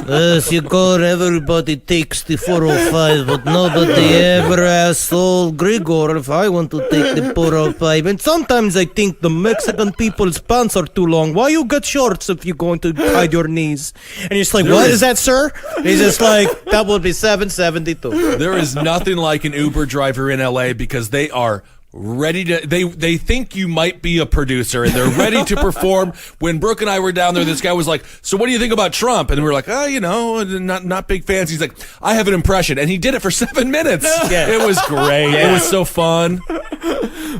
Yes, you go, everybody takes the 405, but nobody ever asks old Grigor if I want to take the 405. And sometimes I think the Mexican people's pants are too long. Why you got shorts if you're going to hide your knees? And you're just like, what is that, sir? He's just like, that would be $7.72. There is nothing like an Uber driver in LA because they are ready to they think you might be a producer and they're ready to perform. When Brooke and I were down there, this guy was like, so what do you think about Trump? And we were like, not big fans. He's like, I have an impression, and he did it for 7 minutes. It was great. It was so fun.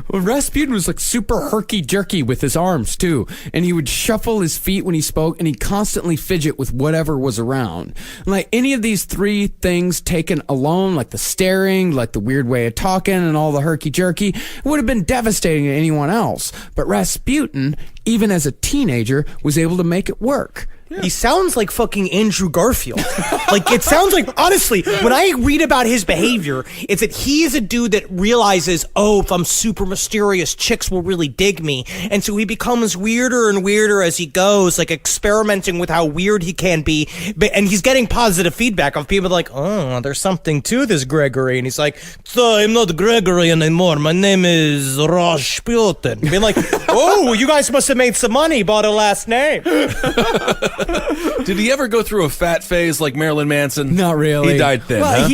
Well, Rasputin was like super herky-jerky with his arms too, and he would shuffle his feet when he spoke, and he'd constantly fidget with whatever was around. And like any of these three things taken alone, like the staring, like the weird way of talking, and all the herky-jerky, it would have been devastating to anyone else. But Rasputin, even as a teenager, was able to make it work. He sounds like fucking Andrew Garfield. Like, it sounds like, honestly, when I read about his behavior, it's that he is a dude that realizes, oh, if I'm super mysterious, chicks will really dig me. And so he becomes weirder and weirder as he goes, like experimenting with how weird he can be. And he's getting positive feedback of people like, oh, there's something to this Gregory. And he's like, so I'm not Gregory anymore. My name is Rasputin. Being like, oh, you guys must have made some money, bought a last name. Did he ever go through a fat phase like Marilyn Manson? Not really. He died thin, Well, huh?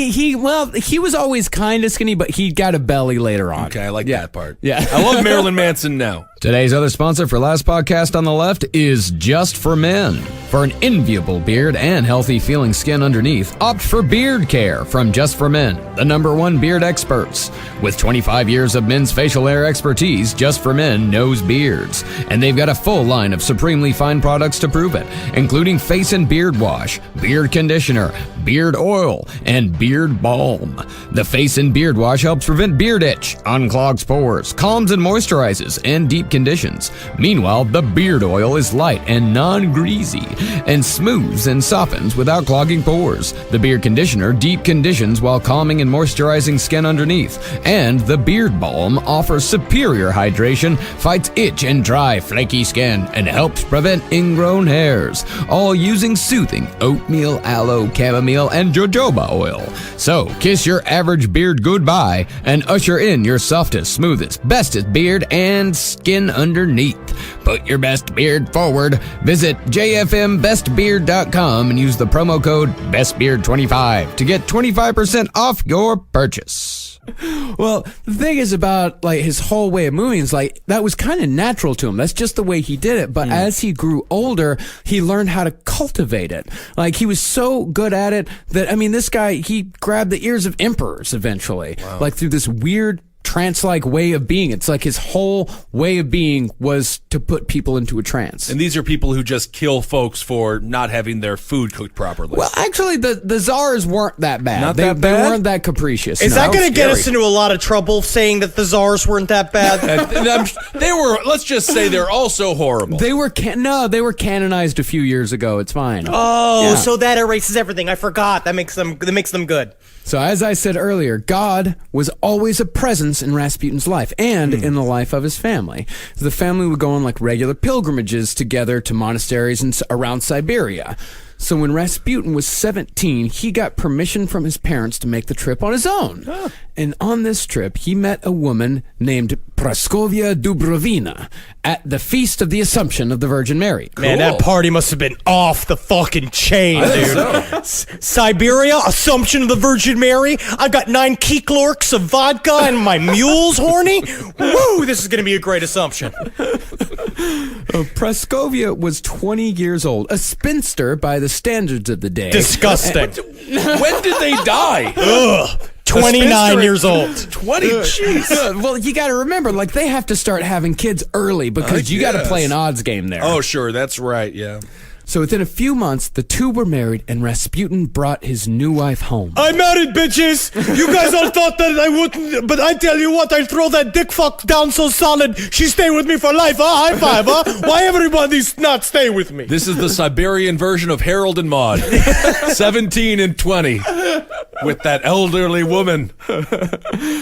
he was always kind of skinny, but he got a belly later on. Okay, I like that part. Yeah. I love Marilyn Manson now. Today's other sponsor for Last Podcast on the Left is Just for Men. For an enviable beard and healthy feeling skin underneath, opt for Beard Care from Just for Men, the #1 beard experts. With 25 years of men's facial hair expertise, Just for Men knows beards. And they've got a full line of supremely fine products to prove it, including face and beard wash, beard conditioner, beard oil, and beard balm. The face and beard wash helps prevent beard itch, unclogs pores, calms and moisturizes, and deep conditions. Meanwhile, the beard oil is light and non-greasy and smooths and softens without clogging pores. The beard conditioner deep conditions while calming and moisturizing skin underneath. And the beard balm offers superior hydration, fights itch and dry, flaky skin, and helps prevent ingrown hairs, all using soothing oatmeal, aloe, chamomile, and jojoba oil. So, kiss your average beard goodbye and usher in your softest, smoothest, bestest beard and skin underneath. Put your best beard forward. Visit jfmbestbeard.com and use the promo code BestBeard25 to get 25% off your purchase. Well, the thing is about like his whole way of moving is like that was kind of natural to him. That's just the way he did it. But as he grew older, he learned how to cultivate it. Like he was so good at it that, I mean, this guy, he grabbed the ears of emperors eventually, like through this weird trance-like way of being. It's like his whole way of being was to put people into a trance. And these are people who just kill folks for not having their food cooked properly. Well, actually, the czars weren't that bad. Not they, that bad? They weren't that capricious. Is no. that going to get scary. us into a lot of trouble saying that the czars weren't that bad? They were, let's just say they're also horrible. They were they were canonized a few years ago. It's fine. Oh, Yeah. so that erases everything. I forgot. That makes them good. So as I said earlier, God was always a presence in Rasputin's life and in the life of his family. The family would go on like regular pilgrimages together to monasteries around Siberia. So when Rasputin was 17, he got permission from his parents to make the trip on his own. And on this trip, he met a woman named Praskovia Dubrovina at the Feast of the Assumption of the Virgin Mary. Man, that party must have been off the fucking chain, dude. Siberia, Assumption of the Virgin Mary. I got 9 Keeklorks of vodka and my mule's horny. Woo, this is going to be a great Assumption. Praskovia was 20 years old, a spinster by the standards of the day. Disgusting. When did they die? Ugh. 29 years old. 20, jeez. Well, you got to remember, like, they have to start having kids early because you got to guess. play an odds game there. Oh, sure, that's right, yeah. So within a few months, the two were married, and Rasputin brought his new wife home. I'm married, bitches. You guys all thought that I wouldn't, but I tell you what, I throw that dick fuck down so solid, she stay with me for life, huh? High five, huh? Why everybody's not stay with me? This is the Siberian version of Harold and Maude. 17 and 20. With that elderly woman.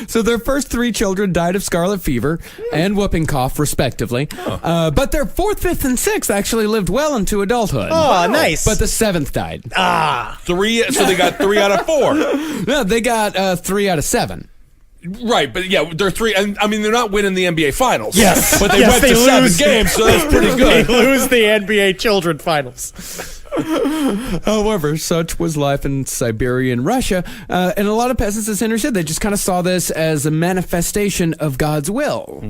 So their first 3 children died of scarlet fever and whooping cough, respectively. But their 4th, 5th, and 6th actually lived well into adulthood. Oh, nice. But the 7th died. 3, so they got 3 out of 4. No, they got 3 out of 7. Right, but yeah, they're 3. I mean, they're not winning the NBA Finals. Yes. But they Yes, went they to 7 lose. games, so that's pretty They good. lose the NBA Children Finals. However, such was life in Siberian Russia, and a lot of peasants, as Henry said, they just kind of saw this as a manifestation of God's will.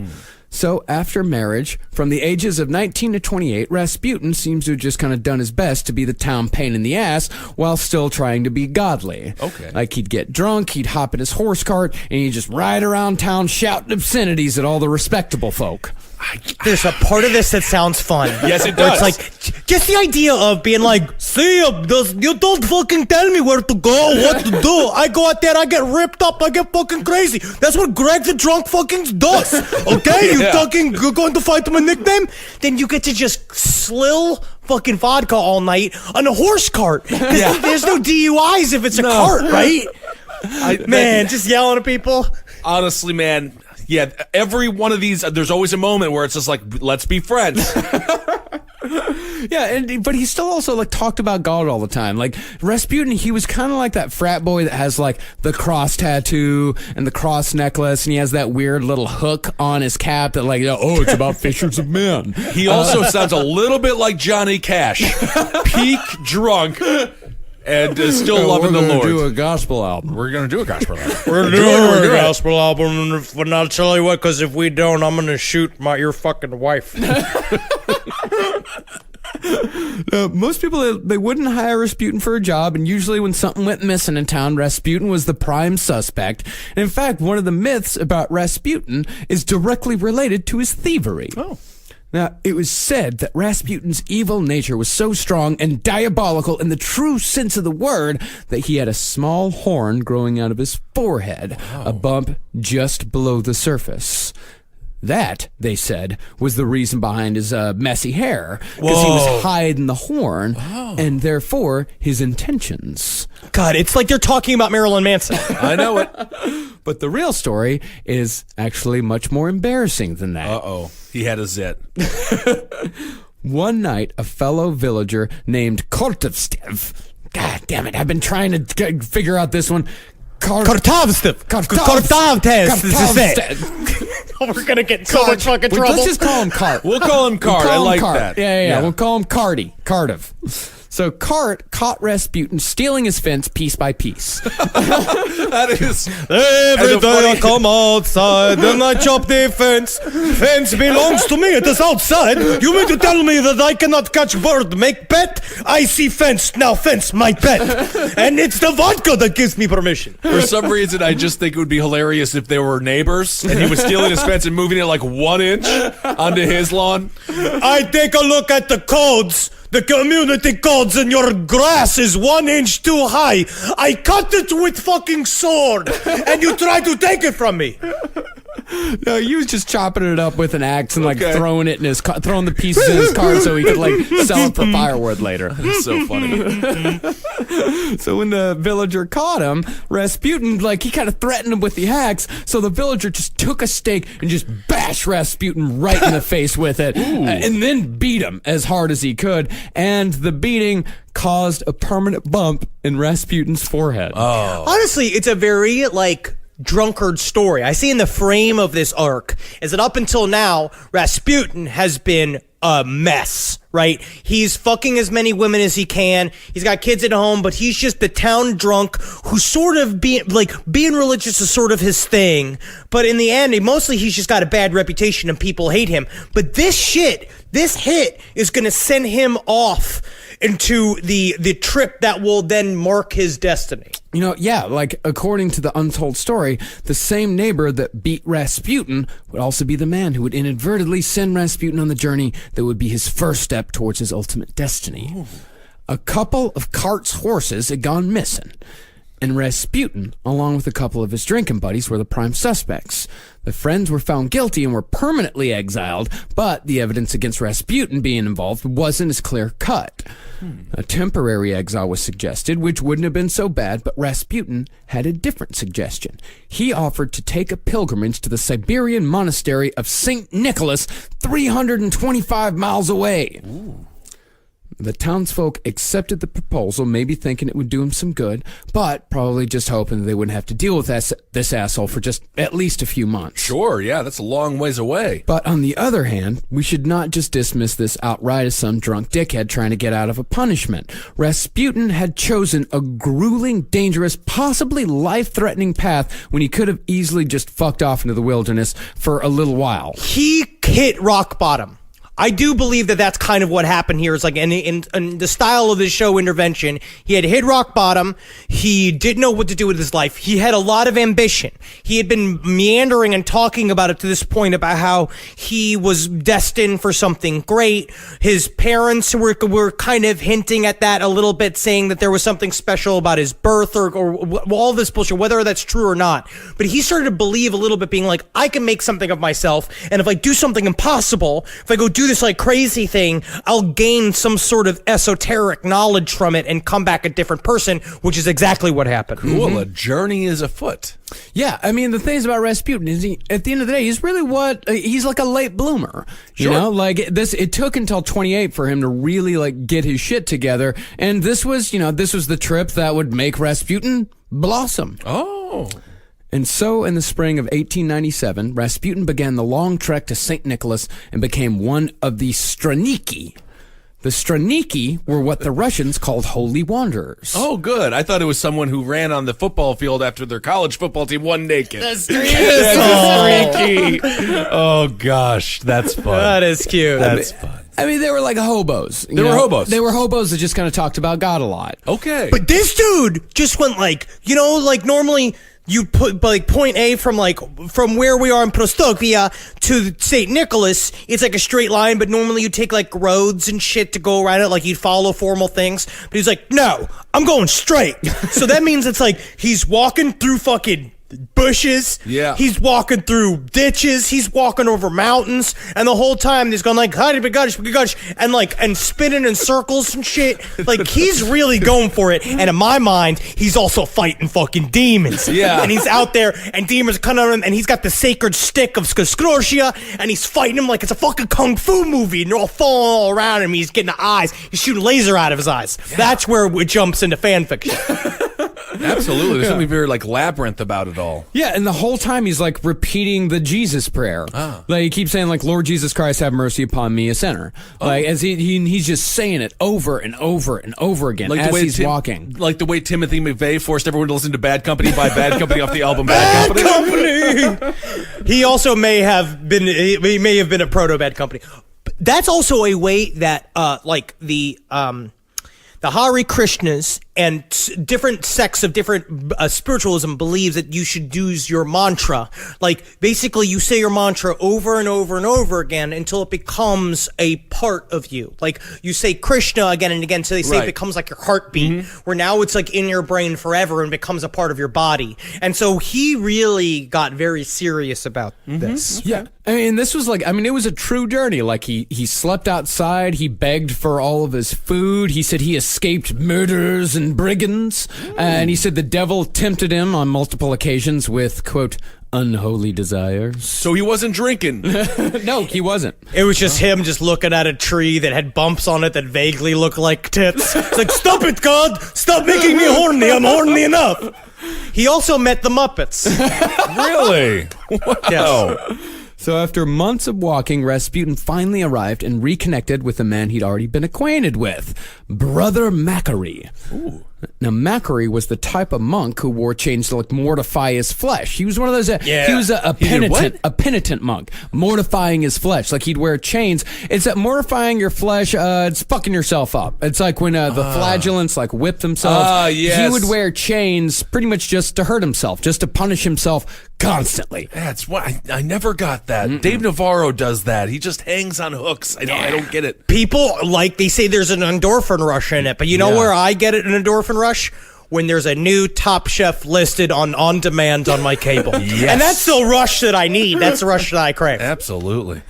So after marriage, from the ages of 19 to 28, Rasputin seems to have just kind of done his best to be the town pain in the ass while still trying to be godly. Okay. Like he'd get drunk, he'd hop in his horse cart, and he'd just ride around town shouting obscenities at all the respectable folk. There's a part of this that sounds fun. Yes, it Where does. It's like, just the idea of being like, see, you don't fucking tell me where to go, what to do. I go out there, I get ripped up, I get fucking crazy. That's what Greg the drunk fucking does. Okay? You Yeah. fucking, you're going to fight my nickname? Then you get to just slill fucking vodka all night on a horse cart. 'Cause there's no DUIs if it's a cart, right? Man, just yelling at people. Honestly, man, yeah, every one of these, there's always a moment where it's just like, let's be friends. Yeah, but he still also like talked about God all the time. Like Rasputin, he was kind of like that frat boy that has like the cross tattoo and the cross necklace, and he has that weird little hook on his cap that like, oh, it's about fishers of men. He also sounds a little bit like Johnny Cash. Peak drunk and still loving the Lord. Do a gospel album. We're going to do a gospel album. We're doing a gospel album, but I'll tell you what, because if we don't, I'm gonna shoot your fucking wife. Most people, they wouldn't hire Rasputin for a job, and usually when something went missing in town, Rasputin was the prime suspect. And in fact, one of the myths about Rasputin is directly related to his thievery. Oh. Now, it was said that Rasputin's evil nature was so strong and diabolical in the true sense of the word that he had a small horn growing out of his forehead, a bump just below the surface. That, they said, was the reason behind his messy hair, because he was hiding the horn, and therefore his intentions. God, it's like they're talking about Marilyn Manson. I know it. But the real story is actually much more embarrassing than that. Uh-oh. He had a zit. One night, a fellow villager named Kortovstev, God damn it, I've been trying to figure out this one. Kortovstev. We're gonna get in so much fucking trouble. Let's just call him Cart. We'll call him Cart. I like that. Yeah. We'll call him Carty. Cardiff. So Cart caught Rasputin stealing his fence piece by piece. That is Every day I funny- come outside and I chop the fence. Fence belongs to me. It is outside. You mean to tell me that I cannot catch bird, make pet? I see fence, now fence my pet. And it's the vodka that gives me permission. For some reason, I just think it would be hilarious if they were neighbors and he was stealing his fence and moving it like 1 inch onto his lawn. I take a look at the codes. The community codes, and your grass is 1 inch too high. I cut it with fucking sword, and you try to take it from me. No, he was just chopping it up with an axe and like Okay. throwing it in his car, throwing the pieces in his car so he could like sell it for firewood later. It's so funny. So when the villager caught him, Rasputin, like, he kind of threatened him with the axe. So the villager just took a stake and just bashed Rasputin right in the face with it, and then beat him as hard as he could. And the beating caused a permanent bump in Rasputin's forehead. Honestly, it's a very, like, drunkard story. I see in the frame of this arc is that up until now, Rasputin has been a mess, right? He's fucking as many women as he can. He's got kids at home, but he's just the town drunk who sort of being religious is sort of his thing. But in the end, he's just got a bad reputation and people hate him. But this hit is going to send him off into the trip that will then mark his destiny. You know, yeah, like, according to the untold story, the same neighbor that beat Rasputin would also be the man who would inadvertently send Rasputin on the journey that would be his first step towards his ultimate destiny. Ooh. A couple of Cart's horses had gone missing, and Rasputin, along with a couple of his drinking buddies, were the prime suspects. The friends were found guilty and were permanently exiled, but the evidence against Rasputin being involved wasn't as clear-cut. A temporary exile was suggested, which wouldn't have been so bad, but Rasputin had a different suggestion. He offered to take a pilgrimage to the Siberian monastery of St. Nicholas, 325 miles away. Ooh. The townsfolk accepted the proposal, maybe thinking it would do him some good, but probably just hoping that they wouldn't have to deal with this asshole for just at least a few months. Sure, yeah, that's a long ways away. But on the other hand, we should not just dismiss this outright as some drunk dickhead trying to get out of a punishment. Rasputin had chosen a grueling, dangerous, possibly life-threatening path when he could have easily just fucked off into the wilderness for a little while. He hit rock bottom. I do believe that that's kind of what happened here. Is like in the style of the show Intervention, he had hit rock bottom. He didn't know what to do with his life. He had a lot of ambition. He had been meandering and talking about it to this point about how he was destined for something great. His parents were kind of hinting at that a little bit, saying that there was something special about his birth or all this bullshit, whether that's true or not. But he started to believe a little bit, being like, I can make something of myself, and if I do something impossible, if I go do this like crazy thing, I'll gain some sort of esoteric knowledge from it and come back a different person, which is exactly what happened. Cool, a journey is afoot. Yeah, I mean, the things about Rasputin is at the end of the day, he's really he's like a late bloomer. You know, like it took until 28 for him to really like get his shit together. And this was the trip that would make Rasputin blossom. Oh. And so, in the spring of 1897, Rasputin began the long trek to St. Nicholas and became one of the Straniki. The Straniki were what the Russians called holy wanderers. Oh, good. I thought it was someone who ran on the football field after their college football team won naked. That's Streaky. Oh, gosh. That's fun. That is cute. That's fun. I mean, they were like hobos. They were hobos. They were hobos that just kind of talked about God a lot. Okay. But this dude just went like normally you put like point A from where we are in Prostovia to St. Nicholas, it's like a straight line, but normally you take like roads and shit to go around it, like you'd follow formal things. But he's like, no, I'm going straight. So that means it's like he's walking through fucking bushes. Yeah. He's walking through ditches. He's walking over mountains. And the whole time he's going like, and spinning in circles and shit. Like, he's really going for it. And in my mind, he's also fighting fucking demons. Yeah. And he's out there and demons are coming at him and he's got the sacred stick of Skroshia and he's fighting him like it's a fucking kung fu movie and they're all falling all around him. He's getting the eyes. He's shooting laser out of his eyes. Yeah. That's where it jumps into fan fiction. Absolutely. There's something very like labyrinth about it all. Yeah, and the whole time he's like repeating the Jesus prayer. Like he keeps saying like, "Lord Jesus Christ, have mercy upon me, a sinner." Like as he's just saying it over and over and over again Like as the way he's walking. Like the way Timothy McVeigh forced everyone to listen to Bad Company by Bad Company off the album Bad Company. He also may have been a proto Bad Company. That's also a way that like the Hare Krishnas and different sects of different spiritualism believes that you should use your mantra. Like, basically, you say your mantra over and over and over again until it becomes a part of you. Like, you say Krishna again and again, so they say it becomes like your heartbeat, where now it's like in your brain forever and becomes a part of your body. And so he really got very serious about this. Yeah. I mean, this was like, it was a true journey. Like, he slept outside. He begged for all of his food. He said he escaped murderers and brigands. And he said the devil tempted him on multiple occasions with, quote, unholy desires. So he wasn't drinking. No, he wasn't. It was just him just looking at a tree that had bumps on it that vaguely looked like tits. It's like, stop it, God! Stop making me horny! I'm horny enough! He also met the Muppets. Really? Wow. Yes. So after months of walking, Rasputin finally arrived and reconnected with a man he'd already been acquainted with, Brother Macquarie. Ooh. Now, Macquarie was the type of monk who wore chains to like mortify his flesh. He was one of those. He was a penitent monk, mortifying his flesh. Like he'd wear chains. It's that mortifying your flesh. It's fucking yourself up. It's like when the flagellants like whip themselves. Yes. He would wear chains pretty much just to hurt himself, just to punish himself constantly. That's why I never got that. Dave Navarro does that. He just hangs on hooks. I don't get it. People, like, they say there's an endorphin rush in it, but you know where I get it, an endorphin rush? When there's a new Top Chef listed on demand on my cable. Yes. And that's the rush that I need. That's the rush that I crave. Absolutely.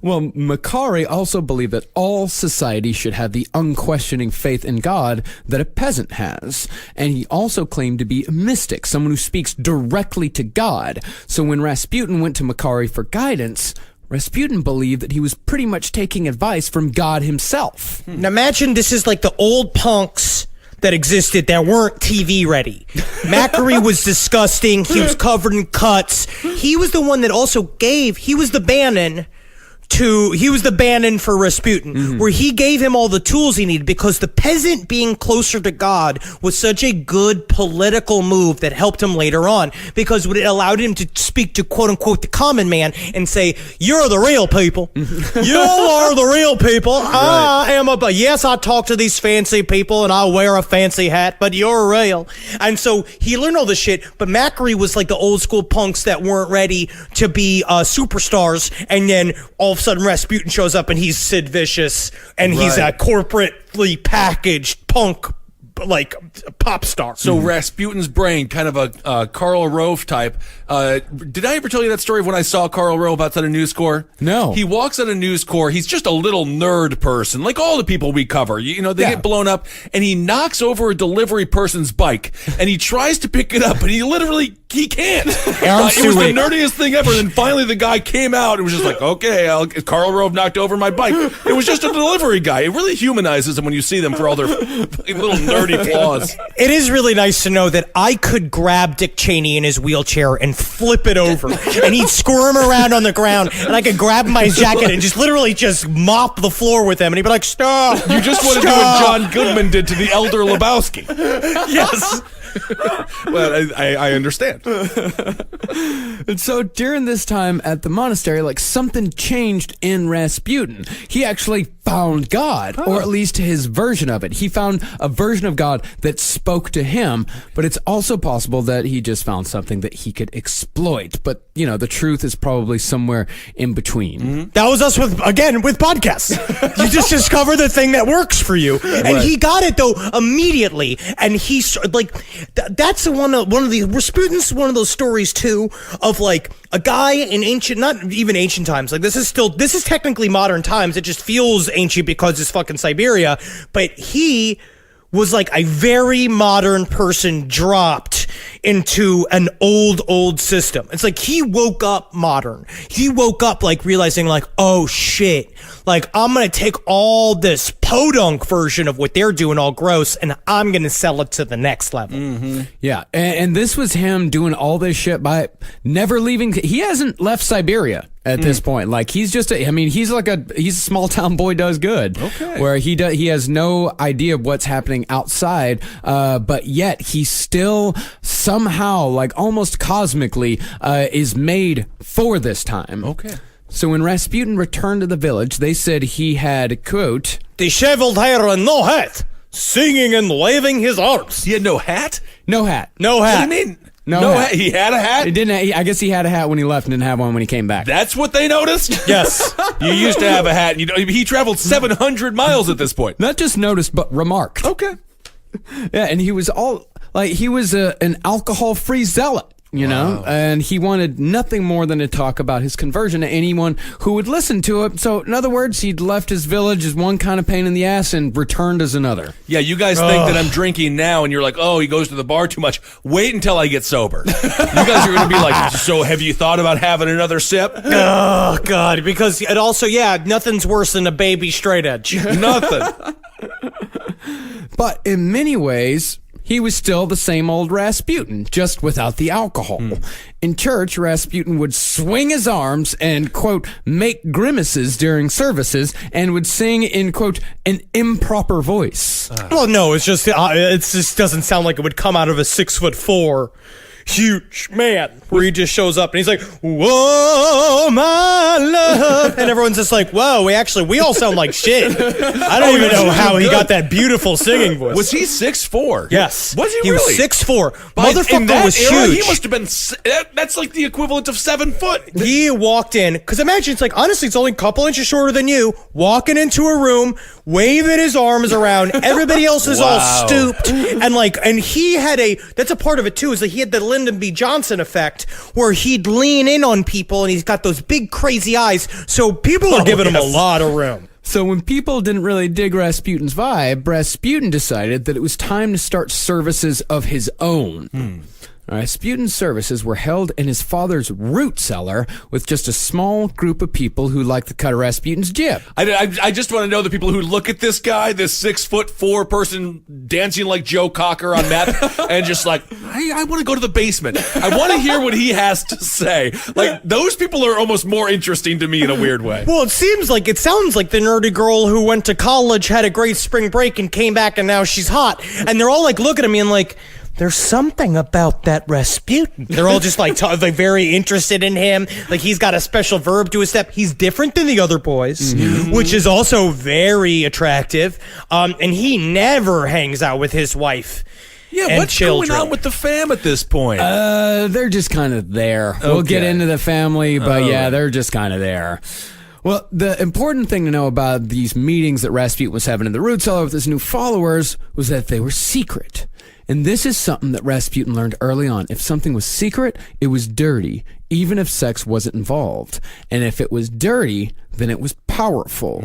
Well, Macquarie also believed that all society should have the unquestioning faith in God that a peasant has. And he also claimed to be a mystic, someone who speaks directly to God. So when Rasputin went to Macquarie for guidance, Rasputin believed that he was pretty much taking advice from God himself. Now imagine this is like the old punks that existed that weren't TV ready. Macquarie was disgusting. He was covered in cuts. He was the one that also he was the Bannon for Rasputin, where he gave him all the tools he needed, because the peasant being closer to God was such a good political move that helped him later on, because it allowed him to speak to quote unquote the common man and say, you're the real people. You are the real people. I am yes, I talk to these fancy people and I wear a fancy hat, but you're real. And so he learned all this shit, but Macquarie was like the old school punks that weren't ready to be superstars, and then all of a sudden Rasputin shows up and he's Sid Vicious and he's a corporately packaged punk like pop star. So Rasputin's brain, kind of a Karl Rove type. Did I ever tell you that story of when I saw Karl Rove outside a News Corps? No. He walks out of News Corps. He's just a little nerd person, like all the people we cover. You know, they get blown up, and he knocks over a delivery person's bike, and he tries to pick it up, and he can't. It was the nerdiest thing ever. And then finally the guy came out and was just like, okay, Karl Rove knocked over my bike. It was just a delivery guy. It really humanizes them when you see them for all their little nerdy flaws. It is really nice to know that I could grab Dick Cheney in his wheelchair and flip it over, and he'd squirm around on the ground, and I could grab my jacket and just literally just mop the floor with him, and he'd be like, stop. You just want to do what John Goodman did to the elder Lebowski. Yes. Well, I understand. And so during this time at the monastery, like something changed in Rasputin. He actually found God, or at least his version of it. He found a version of God that spoke to him, but it's also possible that he just found something that he could exploit. But, you know, the truth is probably somewhere in between. That was us with podcasts. You just discover the thing that works for you. And he got it, though, immediately. And he's like, that's one of the Rasputin's one of those stories, too, of like a guy in not even ancient times. Like this is technically modern times. It just feels ancient because it's fucking Siberia. But he was like a very modern person dropped into an old system. It's like he woke up modern. He woke up like realizing like, oh shit, like I'm going to take all this podunk version of what they're doing all gross and I'm going to sell it to the next level. Yeah, and this was him doing all this shit by never leaving. He hasn't left Siberia at this point. Like he's just, he's a small town boy does good. Okay. Where he has no idea of what's happening outside, but yet he still somehow, like almost cosmically, is made for this time. Okay. So when Rasputin returned to the village, they said he had, quote, Disheveled hair and no hat, singing and waving his arms. He had no hat? no hat. No What hat. do you mean? No hat. He had a hat? He didn't. I guess he had a hat when he left and didn't have one when he came back. That's what they noticed? Yes. You used to have a hat. He traveled 700 miles at this point. Not just noticed, but remarked. Okay. Yeah, and he was an alcohol-free zealot, you know, and he wanted nothing more than to talk about his conversion to anyone who would listen to it. So, in other words, he'd left his village as one kind of pain in the ass and returned as another. Yeah, you guys think that I'm drinking now, and you're like, oh, he goes to the bar too much. Wait until I get sober. You guys are going to be like, so have you thought about having another sip? Oh, God. Because it also, nothing's worse than a baby straight edge. Nothing. But in many ways, he was still the same old Rasputin, just without the alcohol. In church, Rasputin would swing his arms and, quote, make grimaces during services and would sing in, quote, an improper voice. Well, no, it just doesn't sound like it would come out of a 6'4" huge man where he just shows up and he's like, whoa, my love. And everyone's just like, whoa, we all sound like shit. I don't even know how he got that beautiful singing voice. Was he 6'4"? Yes. Was he He really? was 6'4". In Motherfucker that was era, huge. He must have been, that's like the equivalent of 7 foot. He walked in, because imagine, it's like, honestly, it's only a couple inches shorter than you, walking into a room, waving his arms around, everybody else is all stooped, and he had that's a part of it too, is that he had the Lyndon B. Johnson effect, where he'd lean in on people, and he's got those big crazy eyes, so people are giving him a lot of room. So when people didn't really dig Rasputin's vibe, Rasputin decided that it was time to start services of his own. Rasputin's services were held in his father's root cellar with just a small group of people who liked the cut of Rasputin's jib. I just want to know the people who look at this guy, this 6'4" person dancing like Joe Cocker on meth, and just like, I want to go to the basement. I want to hear what he has to say. Like, those people are almost more interesting to me in a weird way. Well, it sounds like the nerdy girl who went to college, had a great spring break, and came back, and now she's hot. And they're all like looking at me and like, there's something about that Rasputin. They're all just like very interested in him. Like he's got a special verb to his step. He's different than the other boys, which is also very attractive. And he never hangs out with his wife. Yeah, and what's children. going on with the fam at this point? They're just kind of there. We'll get into the family, but they're just kind of there. Well, the important thing to know about these meetings that Rasputin was having in the root cellar with his new followers was that they were secret. And this is something that Rasputin learned early on. If something was secret, it was dirty, even if sex wasn't involved. And if it was dirty, then it was powerful.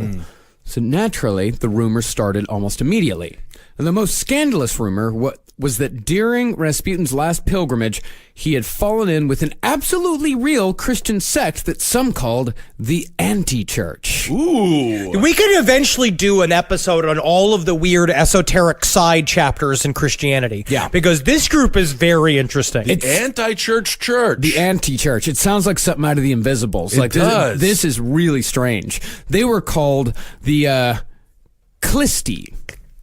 So naturally, the rumors started almost immediately. And the most scandalous rumor was that during Rasputin's last pilgrimage, he had fallen in with an absolutely real Christian sect that some called the Anti-Church. Ooh. We could eventually do an episode on all of the weird esoteric side chapters in Christianity. Yeah. Because this group is very interesting. Anti-church church. The Anti-Church. It sounds like something out of the Invisibles. It does. This is really strange. They were called the Clisti.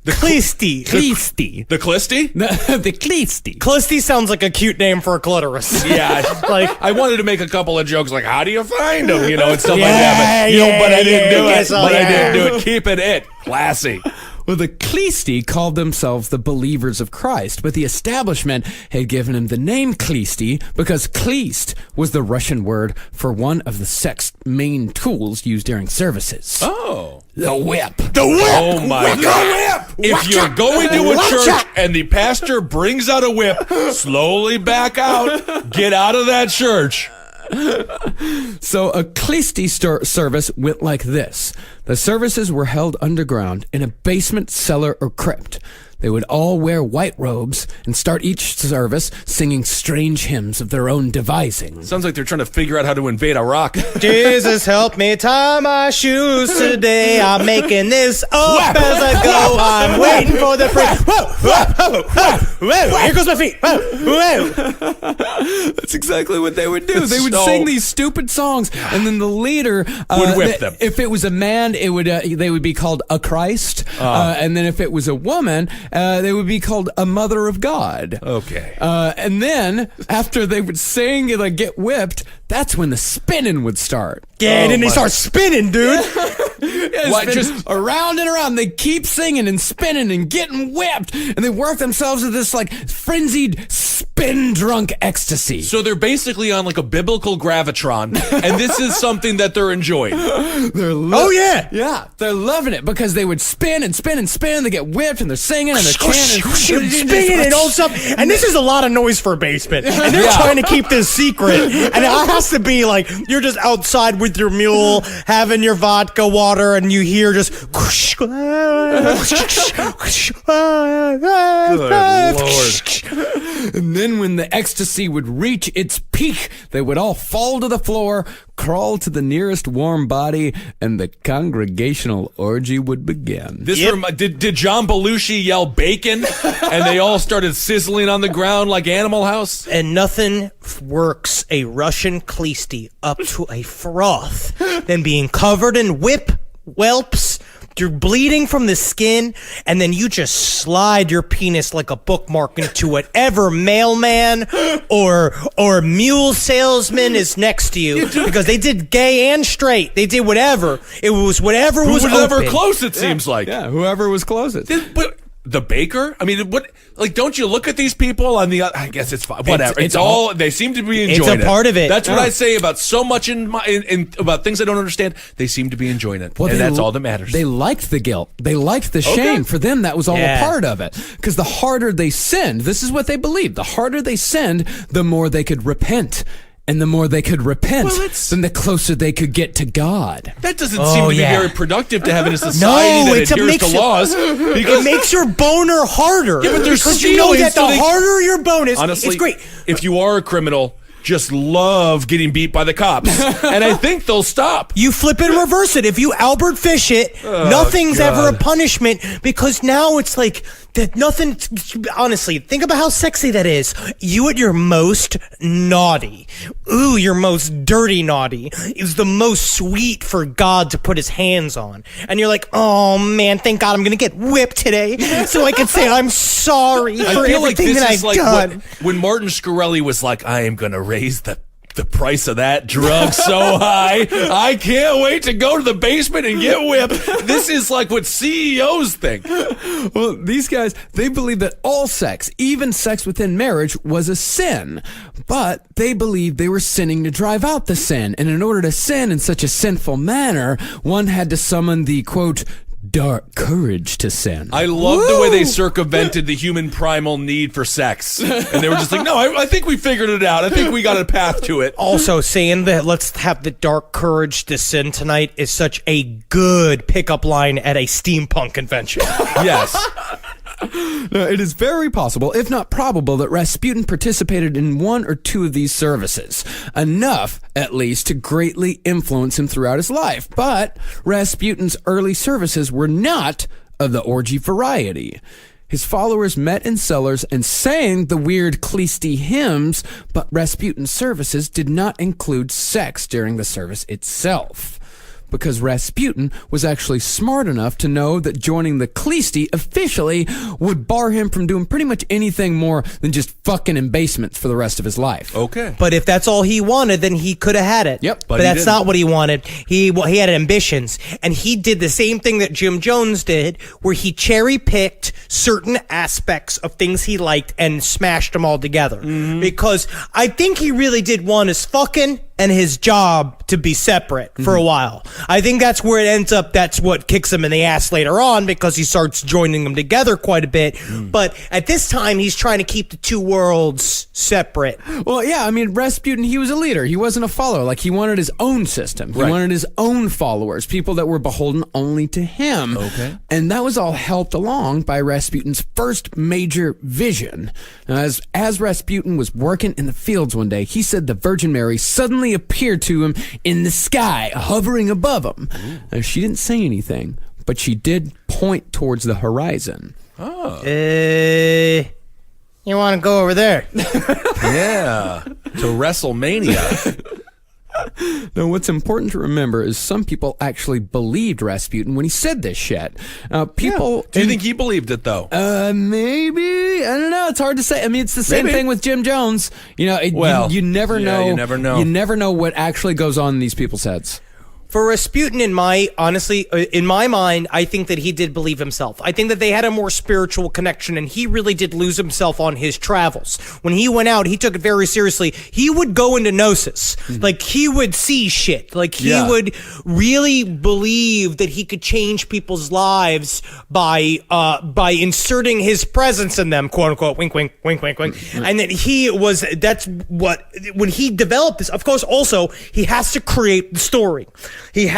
The Clisti. Clisti. The Clisty? The Clisti. Clisti sounds like a cute name for a clitoris. Yeah. Like, I wanted to make a couple of jokes like, how do you find them? And stuff like Yeah, that. But I didn't do yes, it. oh, But I yeah. didn't do it. Keep it. Classy. Well, the Clisti called themselves the Believers of Christ, but the establishment had given them the name Clisti because Klist was the Russian word for one of the sect's main tools used during services. Oh. The whip. the whip! Oh my God. If you're going to a church and the pastor brings out a whip, slowly back out, get out of that church. So a Klisti service went like this. The services were held underground in a basement, cellar, or crypt. They would all wear white robes and start each service singing strange hymns of their own devising. Sounds like they're trying to figure out how to invade Iraq. Jesus, help me tie my shoes today. I'm making this up as I go. I'm waiting for the praise. Whoa, whoa, whoa, whoa. Here goes my feet. Whoa, whoa. That's exactly what they would do. They would So- sing these stupid songs, and then the leader Would whip them. If it was a man, it would they would be called a Christ, and then if it was a woman, they would be called a Mother of God. Okay. And then after they would sing and like get whipped, that's when the spinning would start. Yeah, and then they start spinning, dude. Yeah, What, spin just- around and around. They keep singing and spinning and getting whipped, and they work themselves into this like frenzied spin drunk ecstasy. So they're basically on like a biblical gravitron, and this is something that they're enjoying. Oh, yeah. Yeah, they're loving it because they would spin and spin and spin. They get whipped and they're singing and they're chanting, Spinning and all stuff. And this is a lot of noise for a basement. And they're trying to keep this secret. And it has to be like you're just outside with your mule, having your vodka water, and you hear just. Good Lord. And then when the ecstasy would reach its peak, they would all fall to the floor, crawl to the nearest warm body, and the congregational orgy would begin. This did John Belushi yell bacon, and they all started sizzling on the ground like Animal House? And nothing works a Russian Klisti up to a froth than being covered in whelps. You're bleeding from the skin, and then you just slide your penis like a bookmark into whatever mailman or mule salesman is next to you. Because they did gay and straight. They did whatever. It was whatever was Whoever open. close, it seems like. Yeah, whoever was closest. But the baker? I mean, what? Like, don't you look at these people on the? I guess it's fine. Whatever. It's all. They seem to be enjoying it. It's a part of it. That's what I say about so much in about things I don't understand. They seem to be enjoying it, and that's all that matters. They liked the guilt. They liked the shame. For them, that was all a part of it. Because the harder they sinned, this is what they believed. The harder they sinned, the more they could repent. And the more they could repent, then the closer they could get to God. That doesn't seem to be very productive to have in a society No, that it adheres makes to laws. It makes your boner harder. Yeah, but they're because you know stealing, that so the they- harder your bone is, Honestly, it's great. if you are a criminal, just love getting beat by the cops, and I think they'll stop. You flip it and reverse it. If you Albert Fish it, nothing's ever a punishment because now it's like that. Nothing. Honestly, think about how sexy that is. You at your most naughty, your most dirty naughty is the most sweet for God to put His hands on, and you're like, oh man, thank God I'm gonna get whipped today, so I can say I'm sorry I for feel like everything this that is I've like done. when Martin Shkreli was like, I am going to raise the price of that drug so high. I can't wait to go to the basement and get whipped. This is like what CEOs think. Well, these guys, they believed that all sex, even sex within marriage, was a sin. But they believed they were sinning to drive out the sin. And in order to sin in such a sinful manner, one had to summon the, quote, dark courage to sin. I love the way they circumvented the human primal need for sex. And they were just like, no, I think we figured it out. I think we got a path to it. Also, saying that let's have the dark courage to sin tonight is such a good pickup line at a steampunk convention. Yes. No, it is very possible, if not probable, that Rasputin participated in one or two of these services. Enough, at least, to greatly influence him throughout his life. But Rasputin's early services were not of the orgy variety. His followers met in cellars and sang the weird Klisti hymns, but Rasputin's services did not include sex during the service itself. Because Rasputin was actually smart enough to know that joining the Klisti officially would bar him from doing pretty much anything more than just fucking in basements for the rest of his life. Okay. But if that's all he wanted, then he could have had it. Yep. But he that's didn't. not what he wanted. He had ambitions. And he did the same thing that Jim Jones did, where he cherry-picked certain aspects of things he liked and smashed them all together. Because I think he really did want his fucking and his job to be separate for a while. I think that's where it ends up. That's what kicks him in the ass later on, because he starts joining them together quite a bit. But at this time, he's trying to keep the two worlds separate. Well, yeah, I mean, Rasputin, he was a leader. He wasn't a follower. Like, he wanted his own system. He wanted his own followers, people that were beholden only to him. Okay. And that was all helped along by Rasputin's first major vision. Now, as Rasputin was working in the fields one day, he said the Virgin Mary suddenly appeared to him in the sky, hovering above him. Now, she didn't say anything, but she did point towards the horizon. You want to go over there? Yeah, to WrestleMania. Now, what's important to remember is some people actually believed Rasputin when he said this shit. People. Do you think he believed it, though? Maybe. I don't know. It's hard to say. I mean, it's the same thing with Jim Jones. You know, you never know. You never know. You never know what actually goes on in these people's heads. For Rasputin, in my mind, I think that he did believe himself. I think that they had a more spiritual connection, and he really did lose himself on his travels. When he went out, he took it very seriously. He would go into gnosis. Like, he would see shit. Like, he would really believe that he could change people's lives by inserting his presence in them, quote unquote, wink, wink, wink, wink, wink. And that when he developed this, of course, also, he has to create the story. He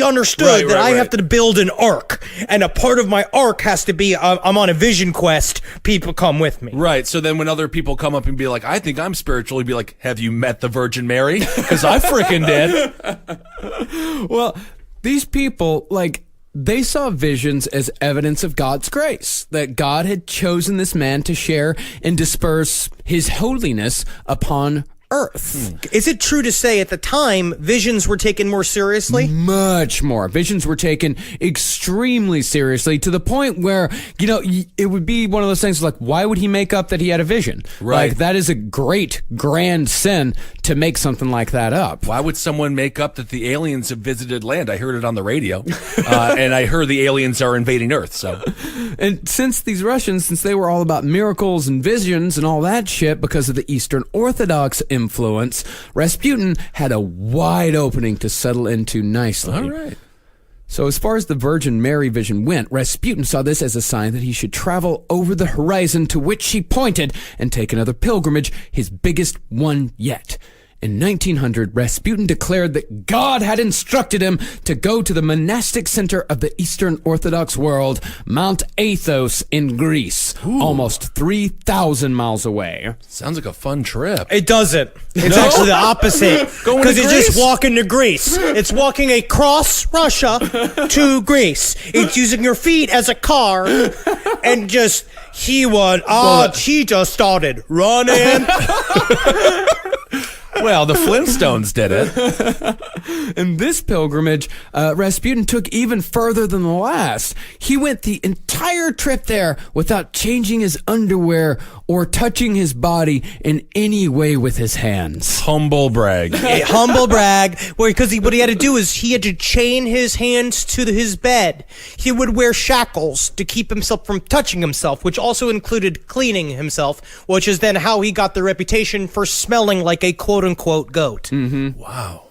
understood that I have to build an arc, and a part of my arc has to be I'm on a vision quest. People come with me. Right. So then when other people come up and be like, I think I'm spiritual, he'd be like, have you met the Virgin Mary? Because I freaking did. Well, these people, like, they saw visions as evidence of God's grace, that God had chosen this man to share and disperse his holiness upon Earth. Is it true to say at the time visions were taken more seriously? Much more. Visions were taken extremely seriously, to the point where, you know, it would be one of those things like, why would he make up that he had a vision? Right. Like, that is a great, grand sin to make something like that up. Why would someone make up that the aliens have visited land? I heard it on the radio, and I heard the aliens are invading Earth. So, and since these Russians, since they were all about miracles and visions and all that shit because of the Eastern Orthodox influence, Rasputin had a wide opening to settle into nicely. All right. So as far as the Virgin Mary vision went, Rasputin saw this as a sign that he should travel over the horizon to which she pointed and take another pilgrimage, his biggest one yet. In 1900, Rasputin declared that God had instructed him to go to the monastic center of the Eastern Orthodox world, Mount Athos in Greece, almost 3,000 miles away. Sounds like a fun trip. It doesn't. It's actually the opposite. Because it's just walking to Greece. It's walking across Russia to Greece. It's using your feet as a car, and just, she just started running. Well, the Flintstones did it. In this pilgrimage, Rasputin took even further than the last. He went the entire trip there without changing his underwear or touching his body in any way with his hands. Humble brag. Humble brag. Because what he had to do is he had to chain his hands to his bed. He would wear shackles to keep himself from touching himself, which also included cleaning himself, which is then how he got the reputation for smelling like a quote-unquote goat. Mm-hmm. Wow.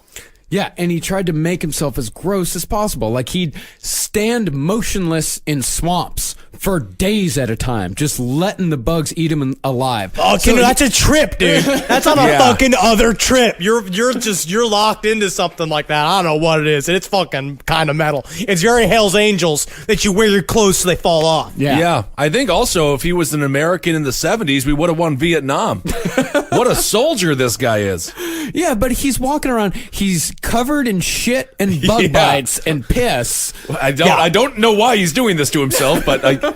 Yeah, and he tried to make himself as gross as possible. Like, he'd stand motionless in swamps for days at a time, just letting the bugs eat him alive. Oh, that's a trip, dude. That's on a fucking other trip. You're locked into something like that. I don't know what it is, and it's fucking kind of metal. It's very Hell's Angels that you wear your clothes so they fall off. Yeah. I think also if he was an American in the 70s, we would have won Vietnam. What a soldier this guy is. Yeah, but he's walking around. He's covered in shit and bug bites and piss. I don't know why he's doing this to himself, but I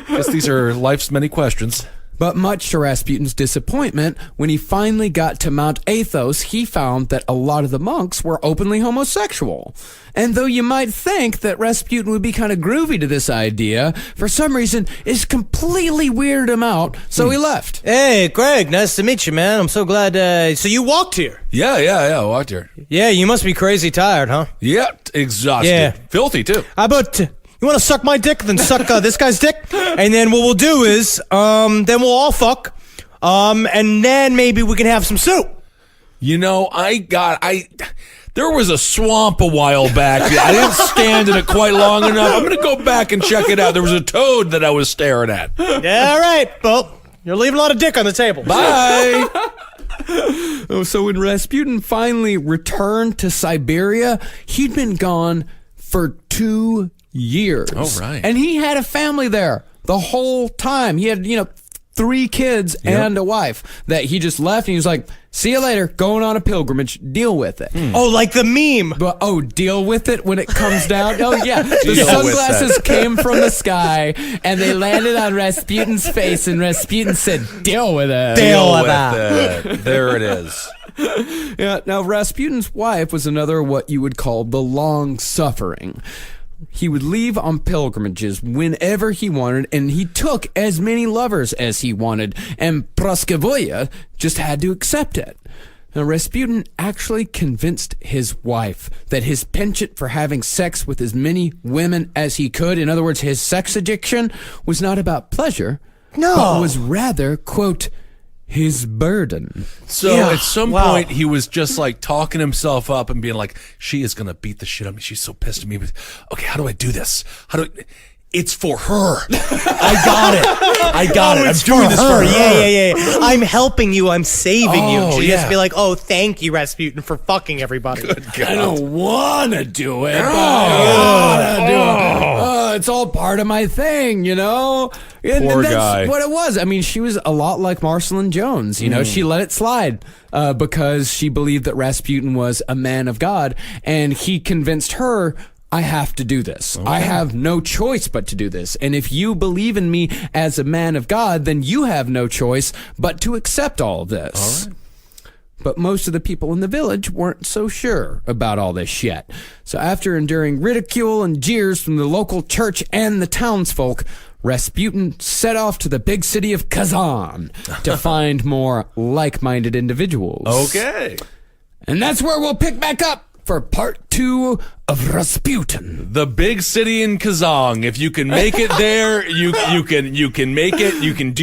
guess these are life's many questions. But much to Rasputin's disappointment, when he finally got to Mount Athos, he found that a lot of the monks were openly homosexual. And though you might think that Rasputin would be kind of groovy to this idea, for some reason, it completely weirded him out, so he left. Hey, Greg, nice to meet you, man. I'm so glad. So you walked here? Yeah, I walked here. Yeah, you must be crazy tired, huh? Yeah, exhausted. Yeah. Filthy, too. How about... You want to suck my dick, then suck this guy's dick? And then what we'll do is, then we'll all fuck, and then maybe we can have some soup. There was a swamp a while back. I didn't stand in it quite long enough. I'm going to go back and check it out. There was a toad that I was staring at. Yeah, all right. Well, you're leaving a lot of dick on the table. Bye. So when Rasputin finally returned to Siberia, he'd been gone for 2 years. Oh, right. And he had a family there the whole time. He had, 3 kids and a wife that he just left, and he was like, see you later, going on a pilgrimage, deal with it. Oh, like the meme. But deal with it when it comes down. Oh yeah, the Deal with sunglasses that. came from the sky and they landed on Rasputin's face, and Rasputin said, "Deal with it." Deal with it. There it is. Yeah. Now Rasputin's wife was another what you would call the long-suffering. He would leave on pilgrimages whenever he wanted, and he took as many lovers as he wanted, and Praskovya just had to accept it. Now, Rasputin actually convinced his wife that his penchant for having sex with as many women as he could, in other words, his sex addiction, was not about pleasure, but was rather, quote, his burden. So at some point, he was just like talking himself up and being like, she is going to beat the shit out of me. She's so pissed at me. But, okay, how do I do this? It's for her. I got it. I'm doing this for her. Yeah. I'm helping you. I'm saving you. She just yeah. be like, oh, thank you, Rasputin, for fucking everybody. I don't want to do it, but I gotta do it. It's all part of my thing, And Poor that's guy. what it was. I mean, she was a lot like Marceline Jones. She let it slide because she believed that Rasputin was a man of God, and he convinced her, I have to do this. Okay. I have no choice but to do this. And if you believe in me as a man of God, then you have no choice but to accept all of this. All right. But most of the people in the village weren't so sure about all this shit. So after enduring ridicule and jeers from the local church and the townsfolk, Rasputin set off to the big city of Kazan to find more like-minded individuals. Okay. And that's where we'll pick back up for part 2 of Rasputin. The big city in Kazan. If you can make it there, you can make it. You can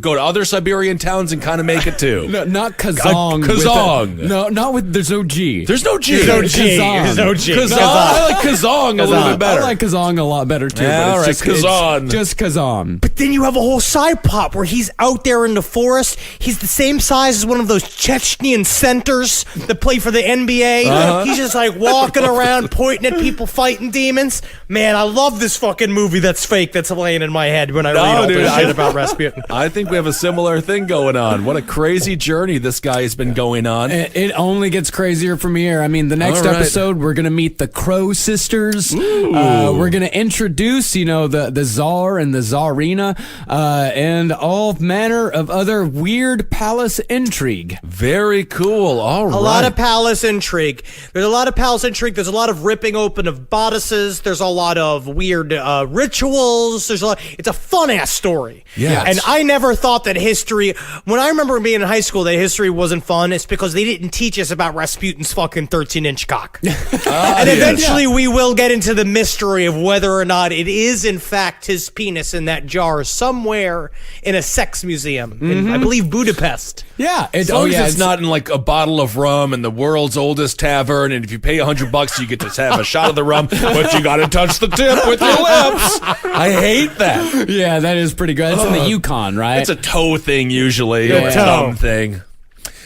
go to other Siberian towns and kind of make it too. No, not Kazan. Kazan. There's no G. There's no G. Kazan. Kazan. I like Kazan a little bit better. I like Kazan a lot better too. Yeah, but all it's right, Kazan. Just Kazan. But then you have a whole side plot where he's out there in the forest. He's the same size as one of those Chechenian centers that play for the NBA. He's just like walking around, pointing at people fighting demons. Man, I love this fucking movie that's fake that's laying in my head when I read all this shit about Rasputin. I think we have a similar thing going on. What a crazy journey this guy has been going on. It only gets crazier from here. I mean, the next episode, we're going to meet the Crow sisters. We're going to introduce, the Tsar and the Tsarina, and all manner of other weird palace intrigue. Very cool. All right. A lot of palace intrigue. There's a lot of palace intrigue. There's a lot of ripping open of bodices. There's a lot of weird rituals. It's a fun-ass story. Yeah. And I never thought that history, when I remember being in high school, that history wasn't fun. It's because they didn't teach us about Rasputin's fucking 13-inch cock. And eventually we will get into the mystery of whether or not it is, in fact, his penis in that jar somewhere in a sex museum in, I believe, Budapest. Yeah. As long as it's not in like a bottle of rum in the world's oldest tavern, and if you pay $100, you get to have a shot of the rum, but you got to touch the tip with your lips. I hate that. Yeah, that is pretty good. It's in the Yukon, right? It's a toe thing usually. Yeah. A dumb thing.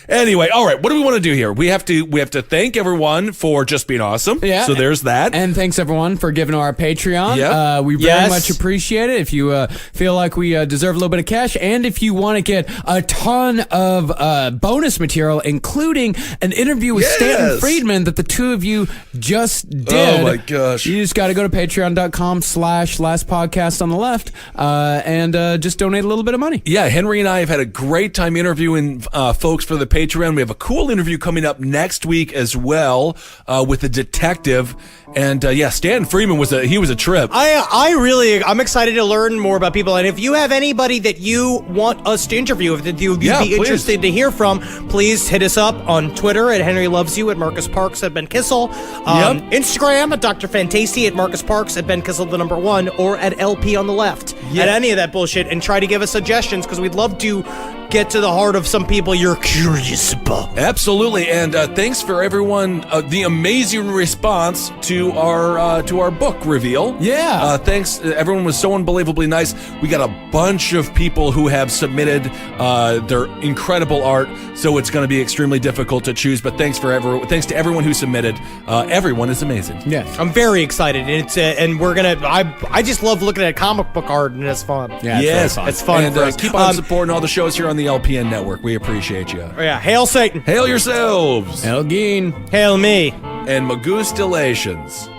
Anyway, all right. What do we want to do here? We have to thank everyone for just being awesome. Yeah. So there's that. And thanks everyone for giving to our Patreon. Yep. We very much appreciate it. If you feel like we deserve a little bit of cash, and if you want to get a ton of bonus material, including an interview with Stanton Friedman that the two of you just did. Oh my gosh. You just got to go to patreon.com/lastpodcast on the left and just donate a little bit of money. Yeah, Henry and I have had a great time interviewing folks for the Patreon. We have a cool interview coming up next week as well with a detective. And Stan Freeman was a trip. I'm excited to learn more about people. And if you have anybody that you want us to interview, that you'd be interested to hear from, please hit us up on Twitter at Henry Loves You, at Marcus Parks, at Ben Kissel, Instagram at Dr. Fantasy, at Marcus Parks, at Ben Kissel the number 1, or at LP on the left, at any of that bullshit, and try to give us suggestions, because we'd love to get to the heart of some people you're curious about. Absolutely, and thanks for everyone. The amazing response to our book reveal. Yeah. Thanks. Everyone was so unbelievably nice. We got a bunch of people who have submitted their incredible art, so it's going to be extremely difficult to choose. But thanks to everyone who submitted. Everyone is amazing. Yes. I'm very excited, and it's and we're gonna. I just love looking at comic book art, and it's fun. Yeah, it's Yes, very fun. It's fun And for us. keep on supporting all the shows here on the LPN network. We appreciate you. Yeah, hail Satan, Hail yourselves Elgin. hail me. and Magustalations.